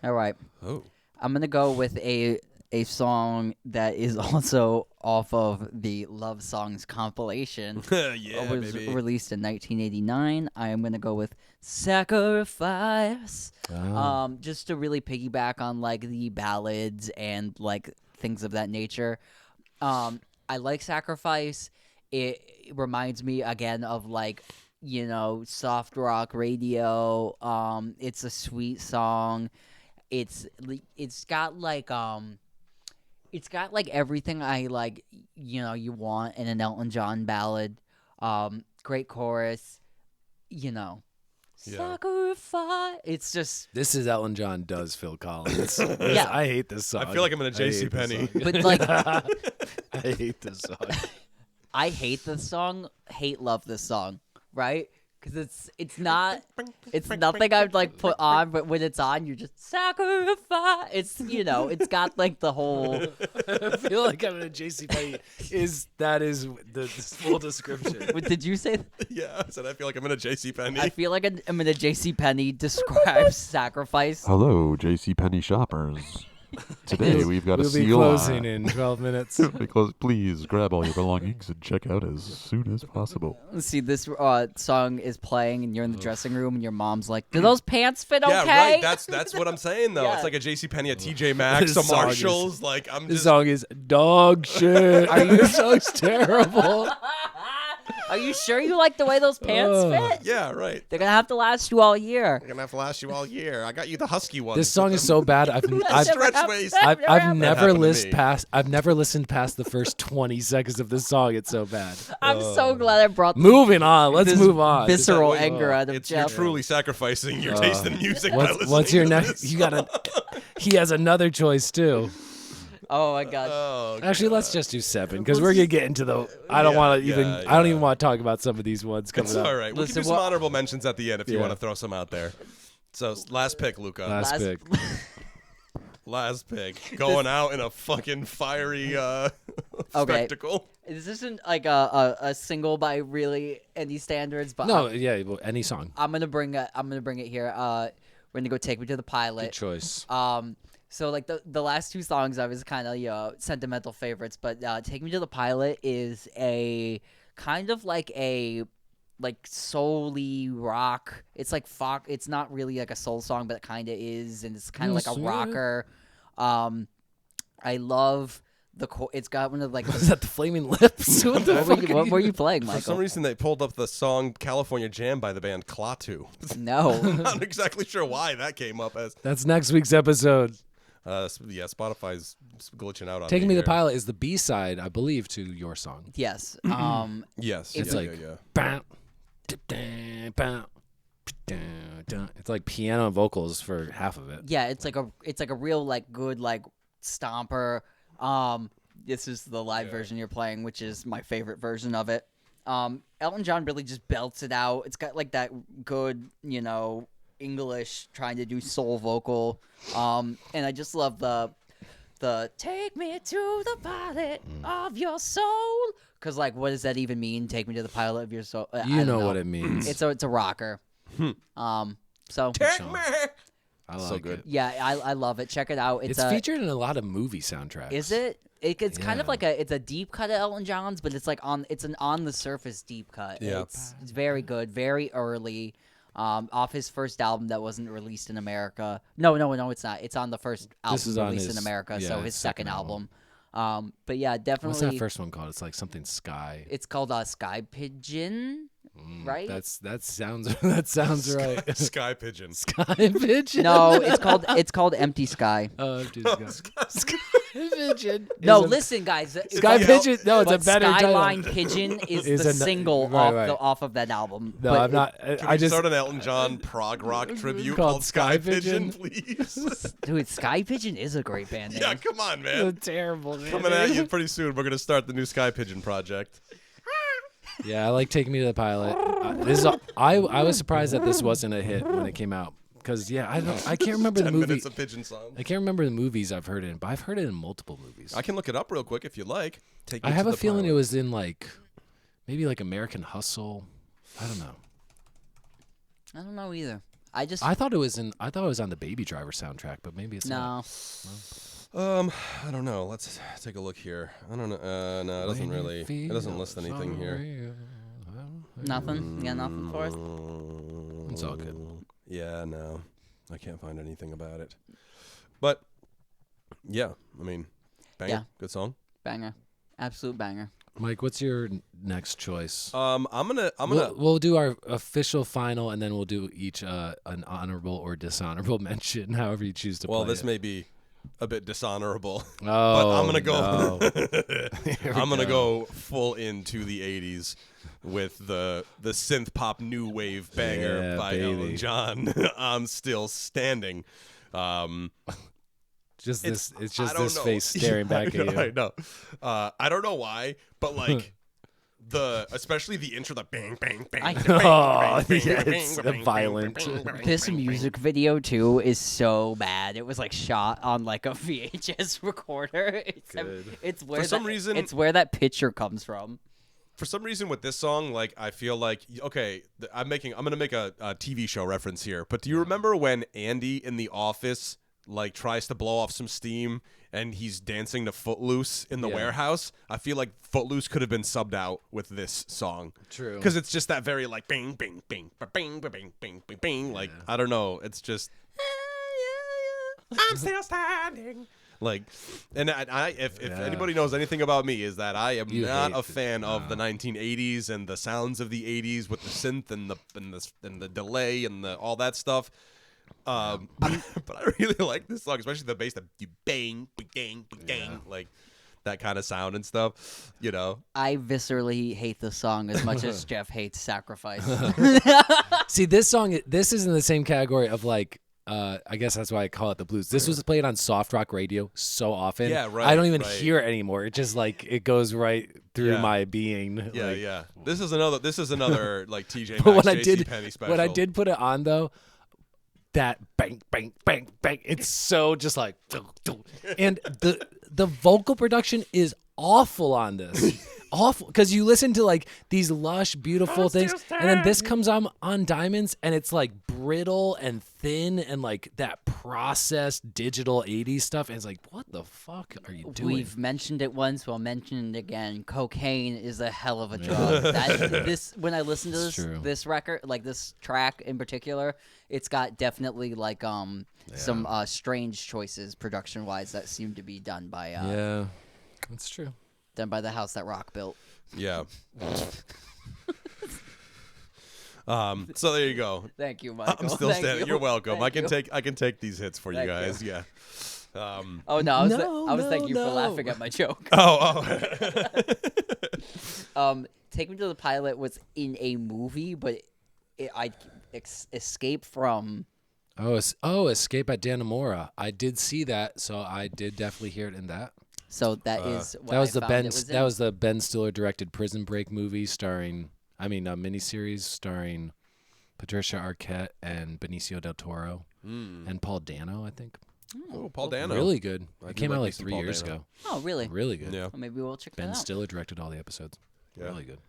All right, Oh. I'm gonna go with a song that is also off of the Love Songs compilation. Yeah, It was baby. released in 1989. I am gonna go with Sacrifice. Oh. Just to really piggyback on like the ballads and like things of that nature. I like Sacrifice. It reminds me again of like, soft rock radio. It's a sweet song. It's got like everything I like, you want in an Elton John ballad. Great chorus, Sacrifice. It's just, This is Elton John does Phil Collins. Yeah. I hate this song. I feel like I'm in a I hate J.C. this Penney. song. but like, I hate this song. I hate this song, love this song, right? Because it's nothing I'd like put on, but when it's on, you're just sacrifice. It's got like the whole. I feel like I'm in a JC Penney. That is the full description. What did you say? Yeah, I said I feel like I'm in a J.C. Penney. I feel like I'm in a JCPenney describes sacrifice. Hello, JCPenney shoppers. Today we've got a We'll be seal closing in 12 minutes. because please grab all your belongings and check out as soon as possible. See, this song is playing, and you're in the dressing room, and your mom's like, "Do those pants fit yeah, okay?" right. That's what I'm saying though. Yeah. It's like a J.C. Penney, a T.J. Maxx, This a song Marshalls. Like I'm This just. song is dog shit. This song's terrible. Are you sure you like the way those pants fit? Yeah, right. They're gonna have to last you all year. I'm gonna have to last you all year. I got you the husky one. This song is so bad. I've stretch waist. I've never happened to listened me. past. I've never listened past the first 20 seconds of this song. It's so bad. I'm so glad I brought Moving on. Let's this move on. visceral Wait, anger out of It's you're Jeff. truly sacrificing your taste in music by listening What's your to next? this You gotta. He has another choice too. Oh my god. Oh, Actually, let's just do 7 because we're gonna get into the. I don't Yeah, want to even. yeah, I don't yeah. even want to talk about some of these ones coming it's up. all right. We'll Listen, give you some what- honorable mentions at the end if you Yeah. want to throw some out there. So last pick, Luca. Last pick. Last pick. Going out in a fucking fiery spectacle. This isn't like a single by really any standards, but No, yeah, well, any song. I'm gonna bring it here. We're gonna go Take Me to the Pilot. Good choice. So like the last two songs I was kind of sentimental favorites, but Take Me to the Pilot is a kind of like a soul-y rock. It's like it's not really like a soul song, but it kind of is, and it's kind of like a sweet. rocker. I love it's got one of like Is that the Flaming Lips? What the fuck? what were you playing, For Michael? some reason, they pulled up the song "California Jam" by the band Klaatu. No. I'm not exactly sure why that came up as. That's next week's episode. Yeah, Spotify's glitching out on Taking Me here. the Pilot is the B-side, I believe, to your song. Yes. Yes, It's yeah, like- yeah. Bow, dip-dang, bow, dun, dun. It's like piano and vocals for half of it. Yeah, it's like a real like good like stomper. This is the live version you're playing, which is my favorite version of it. Elton John really just belts it out. It's got like that good, English trying to do soul vocal. And I just love the take me to the pilot of your soul. Because like, what does that even mean? Take me to the pilot of your soul. I You don't know what it means. It's a rocker. So Take me. I So like good. it. yeah, I love it. Check it out. It's featured in a lot of movie soundtracks. Is it? It's kind of Yeah. like it's a deep cut of Elton John's, but it's like it's an on the surface deep cut. Yeah. It's very good, very early. Off his first album that wasn't released in America. No, it's not. It's on the first album is on released in his- America, yeah, so his his second second album. But yeah, definitely. What's that first one called? It's like something Sky. It's called Sky Pigeon, right? That sounds right. Sky Pigeon. Sky Pigeon. No, it's called Empty Sky. Oh, dude, Sky Pigeon. No, is a- listen, guys. Sky Yeah. Pigeon. No, it's a but better Skyline title. Pigeon is Is the a- single right. off of that album. No, But I'm not. Can I we just start an Elton John prog rock tribute Called called Sky Sky Pigeon, Pigeon? please? Dude, Sky Pigeon is a great band name. Yeah, come on, a man. terrible. Coming at you pretty soon. We're gonna start the new Sky Pigeon project. Yeah, I like Take Me to the Pilot. I was surprised that this wasn't a hit when it came out because I can't remember the 10 movie. minutes of pigeon song. I can't remember the movies I've heard it in, but I've heard it in multiple movies. I can look it up real quick if you like. Take me I have to a the feeling pilot. it was in like maybe like American Hustle. I don't know. I don't know either. I thought it was on the Baby Driver soundtrack, but maybe it's not. No. I don't know. Let's take a look here. I don't know. No, it doesn't really. It doesn't list anything here. Nothing? Yeah, nothing for us? It's all good. Yeah, no, I can't find anything about it. But yeah, I mean, bang, Yeah. good song. Banger. Absolute banger. Mike, what's your next choice? I'm gonna. We'll do our official final, and then we'll do each an honorable or dishonorable mention, however you choose to Well, play this it. may be a bit dishonorable. Oh, but I'm gonna go. no. I'm gonna go full into the '80s with the synth pop new wave banger Yeah, by baby. Elton John. I'm still standing. Just this. It's just I don't this know. face staring back at you. I know. I don't know why, but like especially the intro, the bang bang bang. I bang, know. Oh, bang, yeah, bang, it's bang, bang, violent. bang, bang, This bang, bang. music video too is so bad. It was like shot on like a VHS recorder. It's where For some reason- it's where that picture comes from. For some reason with this song, like I feel like okay, I'm gonna make a TV show reference here. But do you remember when Andy in The Office like tries to blow off some steam and he's dancing to Footloose in the Yeah. warehouse? I feel like Footloose could have been subbed out with this song. True. Because it's just that very like bing bing bing bing bing bing bing bing bing. Like I don't know, it's just I'm still standing. Like, and if anybody knows anything about me, is that I am You not hate a fan of the 1980s and the sounds of the 80s with the synth and the delay and the all that stuff. But I really like this song, especially the bass that you bang, bang, bang, like that kind of sound and stuff. You know, I viscerally hate this song as much as Jeff hates Sacrifice. See, this song, this is in the same category of like, I guess that's why I call it the blues. This was played on soft rock radio so often. Yeah, right, I don't even right. hear it anymore. It just like it goes right through Yeah. my being. yeah, like, yeah. This is another like TJ But Maxx, when I JC did, Penney special. when I did put it on though, that bang, bang, bang, bang. It's so just like, and the vocal production is awful on this. awful because you listen to like these lush, beautiful things, and then this comes on Diamonds, and it's like brittle and thin and like that processed digital 80s stuff, and it's like, what the fuck are you doing? We've mentioned it once, we'll mention it again. Cocaine is a hell of a drug. When I listen to this record, like this track in particular, it's got definitely like some strange choices production wise that seem to be done by yeah, that's true. Done by the house that Rock built. Yeah. So there you go. Thank you, Michael. I'm still standing. You're welcome. I can you. take these hits for you guys. Yeah. Oh no, I was thanking you for laughing at my joke. Take Me to the Pilot was in a movie, but I escape from. Escape at Dannemora. I did see that, so I did definitely hear it in that. So that is what that was I the found Ben. it was That in. was the Ben Stiller directed Prison Break movie miniseries starring Patricia Arquette and Benicio del Toro and Paul Dano, I think. Oh, Paul Dano. Really good. I It do came like out me like some 3 Paul years Dano. ago. Oh, really? Really good. Yeah. Well, maybe we'll check that Ben out. Stiller directed all the episodes. Yeah. Really good.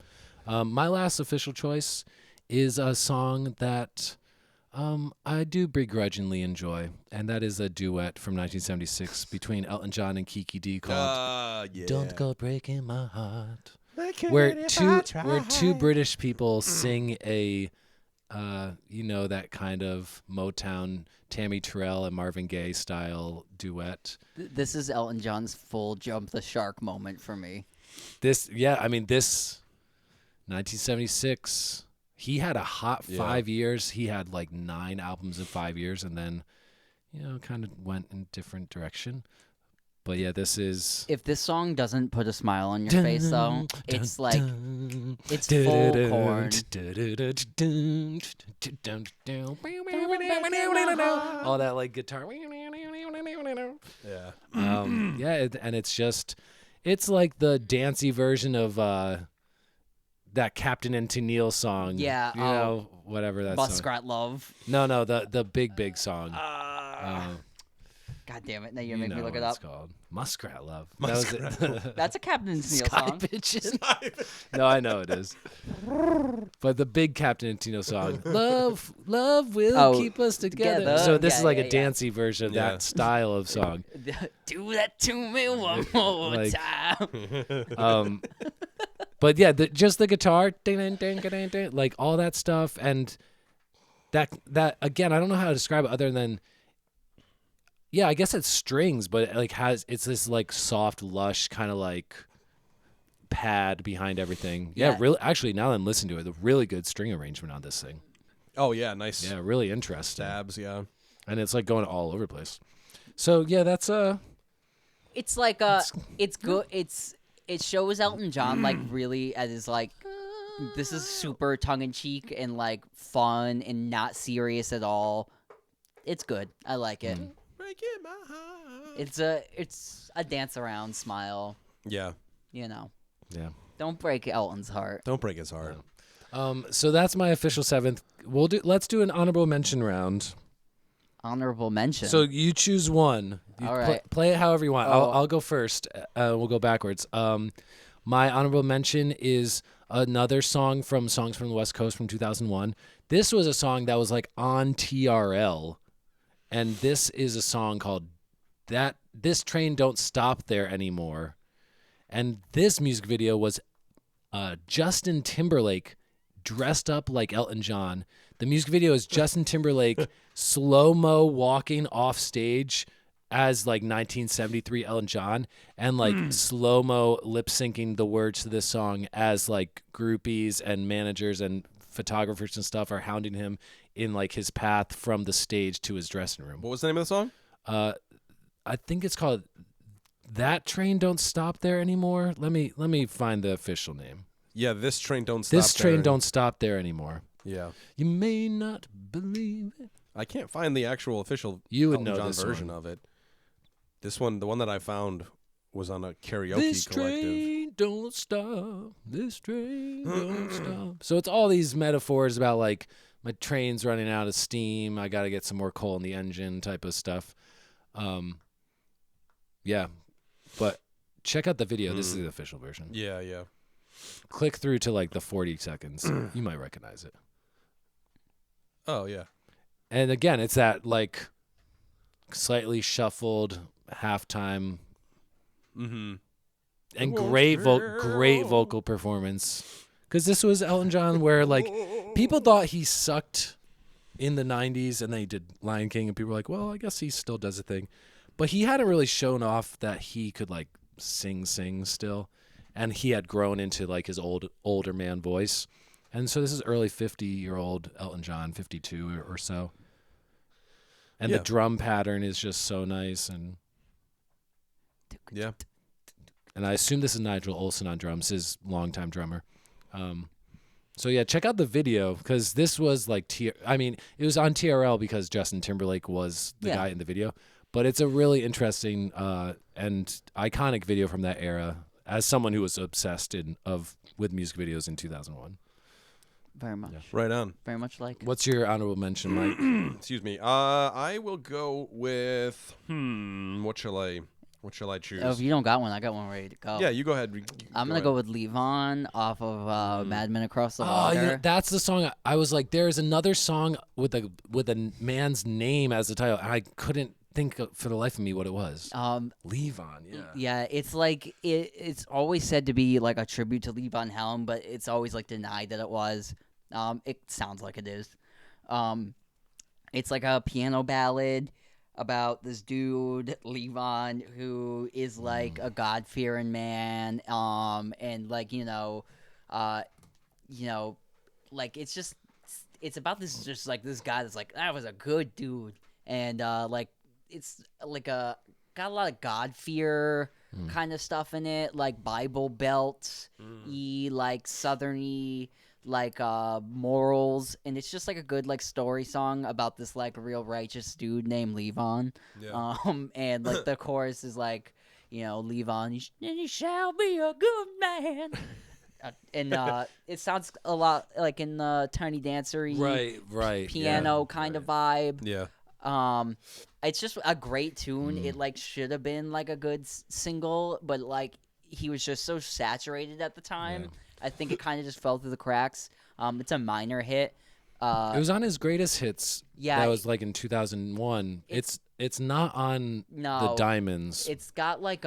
My last official choice is a song that I do begrudgingly enjoy, and that is a duet from 1976 between Elton John and Kiki D called Yeah. "Don't Go Breaking My Heart," where two British people sing a that kind of Motown Tammy Terrell and Marvin Gaye style duet. This is Elton John's full jump the shark moment for me. This 1976. He had a hot 5 years. He had like 9 albums in 5 years, and then, kind of went in a different direction. But yeah, this is. If this song doesn't put a smile on your face, though, it's like it's full corn. All that like guitar. Yeah. And it's like the dancey version of that Captain and Tennille song. Yeah, whatever that Muskrat Love. song. No, the big song. God damn it! Now you're making me know look what it it's up. called. Muskrat Love. Muskrat That was it. That's a Captain and Tennille Sky song. Pigeon. No, I know it is. But the big Captain and Tennille song, love will keep us together. So this is like a dancey version of that style of song. Do that to me one more time. But yeah, just the guitar, ding, ding, ding, ding, ding, like all that stuff, and that again, I don't know how to describe it other than, I guess it's strings, but it it's this like soft, lush kind of like pad behind everything. Yeah, really. Actually, now that I'm listening to it, the really good string arrangement on this thing. Oh yeah, nice. Yeah, really interesting. Stabs, yeah. And it's like going all over the place. So yeah, that's It's like it's good. It shows Elton John like really at his like this is super tongue in cheek and like fun and not serious at all. It's good. I like it. Breaking my heart. It's a dance around smile. Yeah. Yeah. Don't break Elton's heart. Don't break his heart. So that's my official 7th. Let's do an honorable mention round. Honorable mention. So you choose one. You All right. Play it however you want. Oh. I'll go first. We'll go backwards. My honorable mention is another song from Songs from the West Coast from 2001. This was a song that was like on TRL, and this is a song called "This Train Don't Stop There Anymore." And this music video was Justin Timberlake dressed up like Elton John. The music video is Justin Timberlake slow-mo walking off stage as like 1973 Elton John, and like slow-mo lip syncing the words to this song as like groupies and managers and photographers and stuff are hounding him in like his path from the stage to his dressing room. What was the name of the song? I think it's called "That Train Don't Stop There Anymore." Let me find the official name. Yeah, This Train Don't Stop This Train There. Don't Stop There Anymore. Yeah. You may not believe it. I can't find the actual official You would Elton know John this version one. of it. This one, the one that I found, was on a karaoke This collective. train don't stop. This train don't stop. So it's all these metaphors about like my train's running out of steam. I got to get some more coal in the engine type of stuff. Yeah. But check out the video. This is the official version. Yeah, yeah. click through to like the 40 seconds. You might recognize it. Oh yeah. And again, it's that like slightly shuffled halftime. Mm-hmm. And great vocal performance. Because this was Elton John where like people thought he sucked in the 90s and they did Lion King and people were like, well, I guess he still does a thing. But he hadn't really shown off that he could like sing still. And he had grown into like his older man voice. And so this is early 50-year-old Elton John, 52 or so. And the drum pattern is just so nice. And yeah. And I assume this is Nigel Olsson on drums, his longtime drummer. So yeah, check out the video because this was like it was on TRL because Justin Timberlake was the guy in the video. But it's a really interesting and iconic video from that era. As someone who was obsessed with music videos in 2001. Very much. Yeah. Right on. Very much like. What's your honorable mention, Mike? Excuse me. I will go with what shall I choose? Oh, if you don't got one, I got one ready to go. Yeah, you go ahead. I'm gonna go with Levon off of Mad Men Across the Water. Yeah, that's the song. I was like, there's another song with a man's name as the title. And I couldn't think for the life of me what it was. Levon, yeah. Yeah, it's like it's always said to be like a tribute to Levon Helm, but it's always like denied that it was. It sounds like it is. It's like a piano ballad about this dude Levon who is like a God-fearing man, and like like it's about this guy that's like, that was a good dude, and like it's like got a lot of God fear kind of stuff in it, like Bible Belt like southerny like morals, and it's just like a good like story song about this like real righteous dude named Levon. And like the chorus is like, Levon, you shall be a good man. And it sounds a lot like in the Tiny Dancery right piano kind of vibe. Yeah. It's just a great tune. It like should have been like a good single, but like he was just so saturated at the time. Yeah. I think it kind of just fell through the cracks. It's a minor hit. It was on his greatest hits. Yeah, that was like in 2001. It's not on the Diamonds. It's got like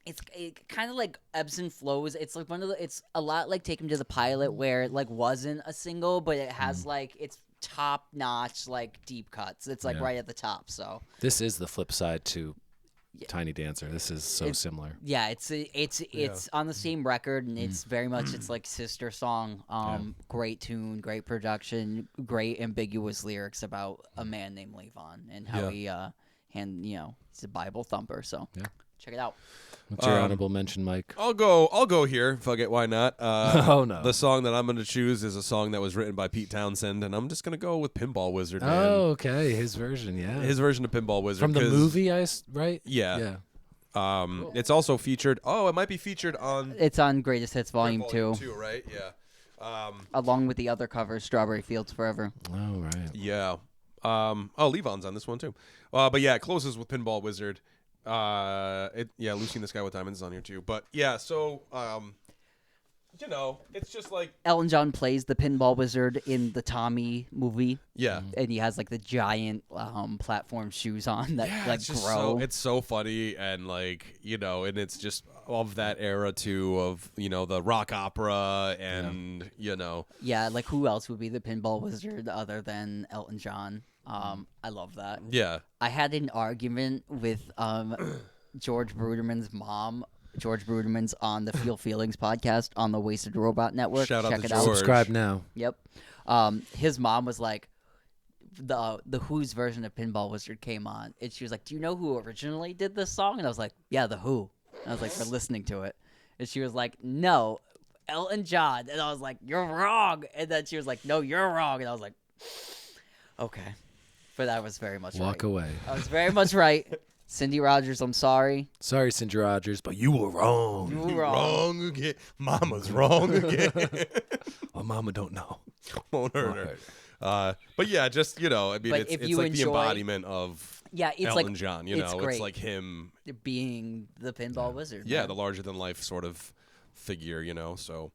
it kind of like ebbs and flows. It's like it's a lot like Take Him to the Pilot, where it like wasn't a single, but it has like it's top notch like deep cuts. It's like right at the top. So this is the flip side to Tiny Dancer. This is so similar. Yeah, it's on the same record, and it's very much it's like sister song. Great tune, great production, great ambiguous lyrics about a man named Levon and how he he's a Bible thumper. So check it out. What's your honorable mention, Mike? I'll go here. Fuck it, why not? Oh no. The song that I'm going to choose is a song that was written by Pete Townsend, and I'm just going to go with Pinball Wizard. Man. Oh, okay, his version, his version of Pinball Wizard from the movie, right? Yeah. It's also featured. Oh, it might be featured on. It's on Greatest Hits Volume 2. 2, right? Yeah. Along with the other covers, Strawberry Fields Forever. Oh right. Yeah. Levon's on this one too. But yeah, it closes with Pinball Wizard. Lucy and the Sky with Diamonds is on here too. But yeah, so it's just like Elton John plays the Pinball Wizard in the Tommy movie. Yeah. And he has like the giant platform shoes on that like grow. It's so funny, and like, and it's just of that era too, of the rock opera, and Yeah, like who else would be the Pinball Wizard other than Elton John? I love that. Yeah. I had an argument with George Bruderman's mom. George Bruderman's on the Feel Feelings podcast on the Wasted Robot Network. Shout out Check to it George. out. Subscribe now. Yep. His mom was like, the Who's version of Pinball Wizard came on, and she was like, "Do you know who originally did this song?" And I was like, "Yeah, the Who." And I was like, for listening to it, and she was like, "No, Elton John." And I was like, "You're wrong." And then she was like, "No, you're wrong." And I was like, "Okay," but I was very much Walk right. away. I was very much right. Cindy Rogers, I'm sorry. Sorry, Cindy Rogers, but you were wrong. You were wrong. again. Mama's wrong again. Well, Mama don't know. Won't hurt her. But yeah, just I mean, But it's like the embodiment of it's Elton like, John. it's great. It's like him being the Pinball Wizard. Yeah, man. the larger than life sort of figure, you know. So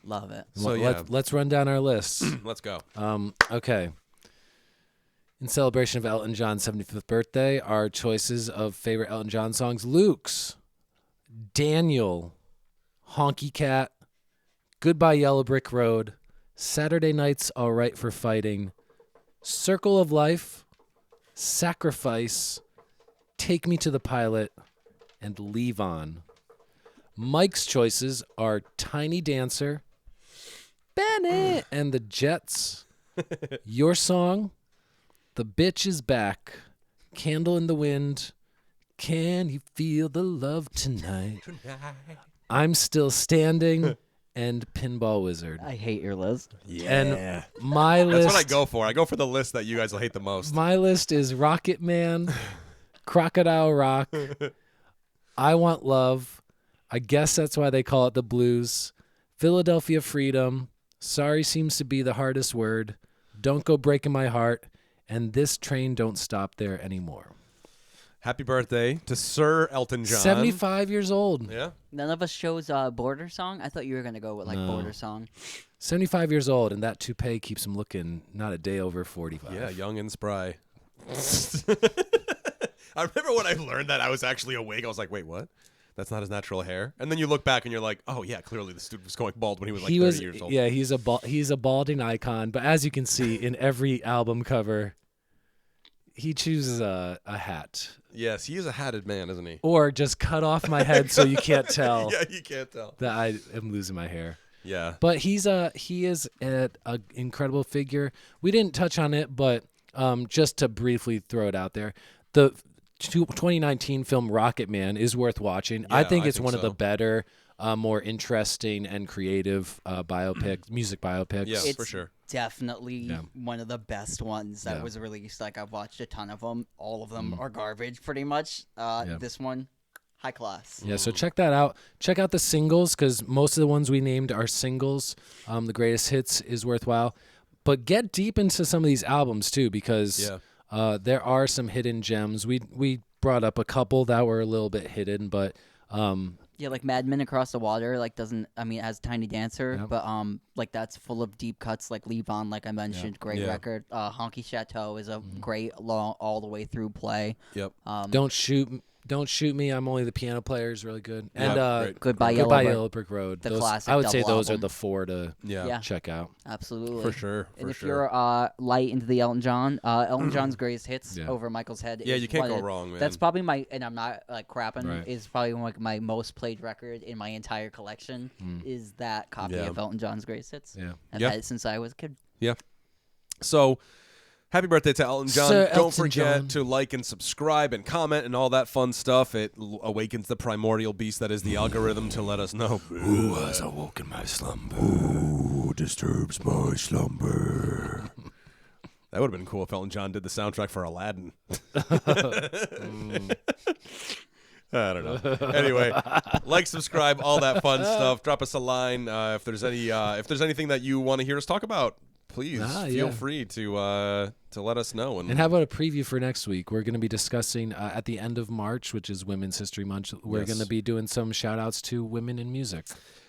Love it. So, yeah. Let's run down our lists. let's go. Okay. In celebration of Elton John's 75th birthday, our choices of favorite Elton John songs: Luke's, Daniel, Honky Cat, Goodbye Yellow Brick Road, Saturday Night's All Right for Fighting, Circle of Life, Sacrifice, Take Me to the Pilot, and Leave On. Mike's choices are Tiny Dancer, Bennett and the Jets, Your Song, The Bitch is Back, Candle in the Wind, Can You Feel the Love Tonight, I'm Still Standing, and Pinball Wizard. I hate your list. Yeah. And my list... That's what I go for. I go for the list that you guys will hate the most. My list is Rocket Man, Crocodile Rock, I Want Love, I guess that's why they call it the blues, Philadelphia Freedom, Sorry Seems to Be the Hardest Word, Don't Go Breaking My Heart, and This Train Don't Stop There Anymore. Happy birthday to Sir Elton John. 75 years old. Yeah. None of us chose Border Song. I thought you were going to go with like Border Song. 75 years old, and that toupee keeps him looking not a day over 45. Yeah, young and spry. I remember when I learned that I was actually awake. I was like, wait, what? That's not his natural hair. And then you look back and you're like, oh, yeah, clearly this dude was going bald when he was like 30 years old. Yeah, he's a balding icon. But as you can see in every album cover, he chooses a hat. Yes, he is a hatted man, isn't he? Or just cut off my head so you can't tell Yeah, you can't tell. that I am losing my hair. Yeah. But he is an incredible figure. We didn't touch on it, but just to briefly throw it out there, the 2019 film Rocket Man is worth watching. I think it's one of the better, more interesting and creative music biopics. Yeah, It's for sure. definitely one of the best ones that was released. Like, I've watched a ton of them. All of them are garbage, pretty much. This one, high class. Yeah, so check that out. Check out the singles, because most of the ones we named are singles. The greatest hits is worthwhile. But get deep into some of these albums, too, because there are some hidden gems. We brought up a couple that were a little bit hidden, but... Yeah, like Mad Men Across the Water, like it has Tiny Dancer, but like that's full of deep cuts, like Leave On, like I mentioned, great record. Honky Chateau is a great long all the way through play. Yep. Don't Shoot Me, I'm Only the Piano Player is really good. Yeah, And Goodbye Yellow Brick Road. The classic I would say double those album. are the four to check out. Absolutely. For sure. And if you're light into the Elton John's greatest hits over Michael's Head. Yeah, is you can't one go of- wrong, man. That's probably and I'm not like crapping, Right. is probably like my most played record in my entire collection is that copy of Elton John's greatest hits. Yeah. I've had it since I was a kid. Yeah. So, happy birthday to Elton John. Sir Don't Elton forget John. to like and subscribe and comment and all that fun stuff. It awakens the primordial beast that is the algorithm to let us know Who has awoken my slumber? Who disturbs my slumber? That would have been cool if Elton John did the soundtrack for Aladdin. I don't know. Anyway, like, subscribe, all that fun stuff. Drop us a line if there's anything that you want to hear us talk about. Please feel free to let us know. And how about a preview for next week? We're going to be discussing at the end of March, which is Women's History Month. We're going to be doing some shout outs to women in music.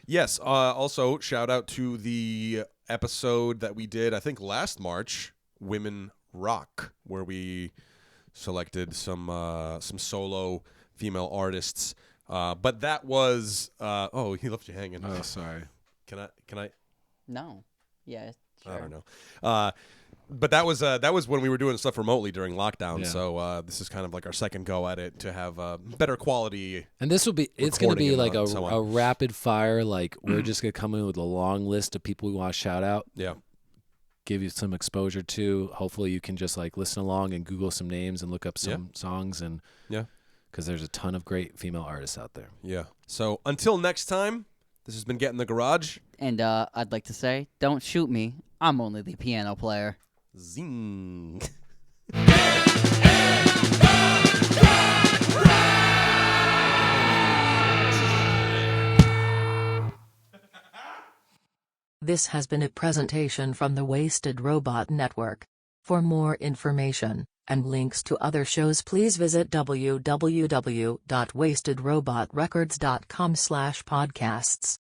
Yes. Also, shout out to the episode that we did, I think last March, Women Rock, where we selected some solo female artists. But that was oh, he left you hanging. Oh, sorry. Can I? No. Yeah. Sure. I don't know. But that was when we were doing stuff remotely during lockdown. Yeah. So this is kind of like our second go at it to have better quality. And this will be, it's going to be like recording and so a on. rapid fire. Like we're just going to come in with a long list of people we want to shout out, Yeah. give you some exposure to. Hopefully you can just like listen along and Google some names and look up some songs. And because there's a ton of great female artists out there. Yeah. So until next time, this has been Get in the Garage. And I'd like to say, don't shoot me. I'm only the piano player. Zing. This has been a presentation from the Wasted Robot Network. For more information and links to other shows, please visit www.wastedrobotrecords.com/podcasts.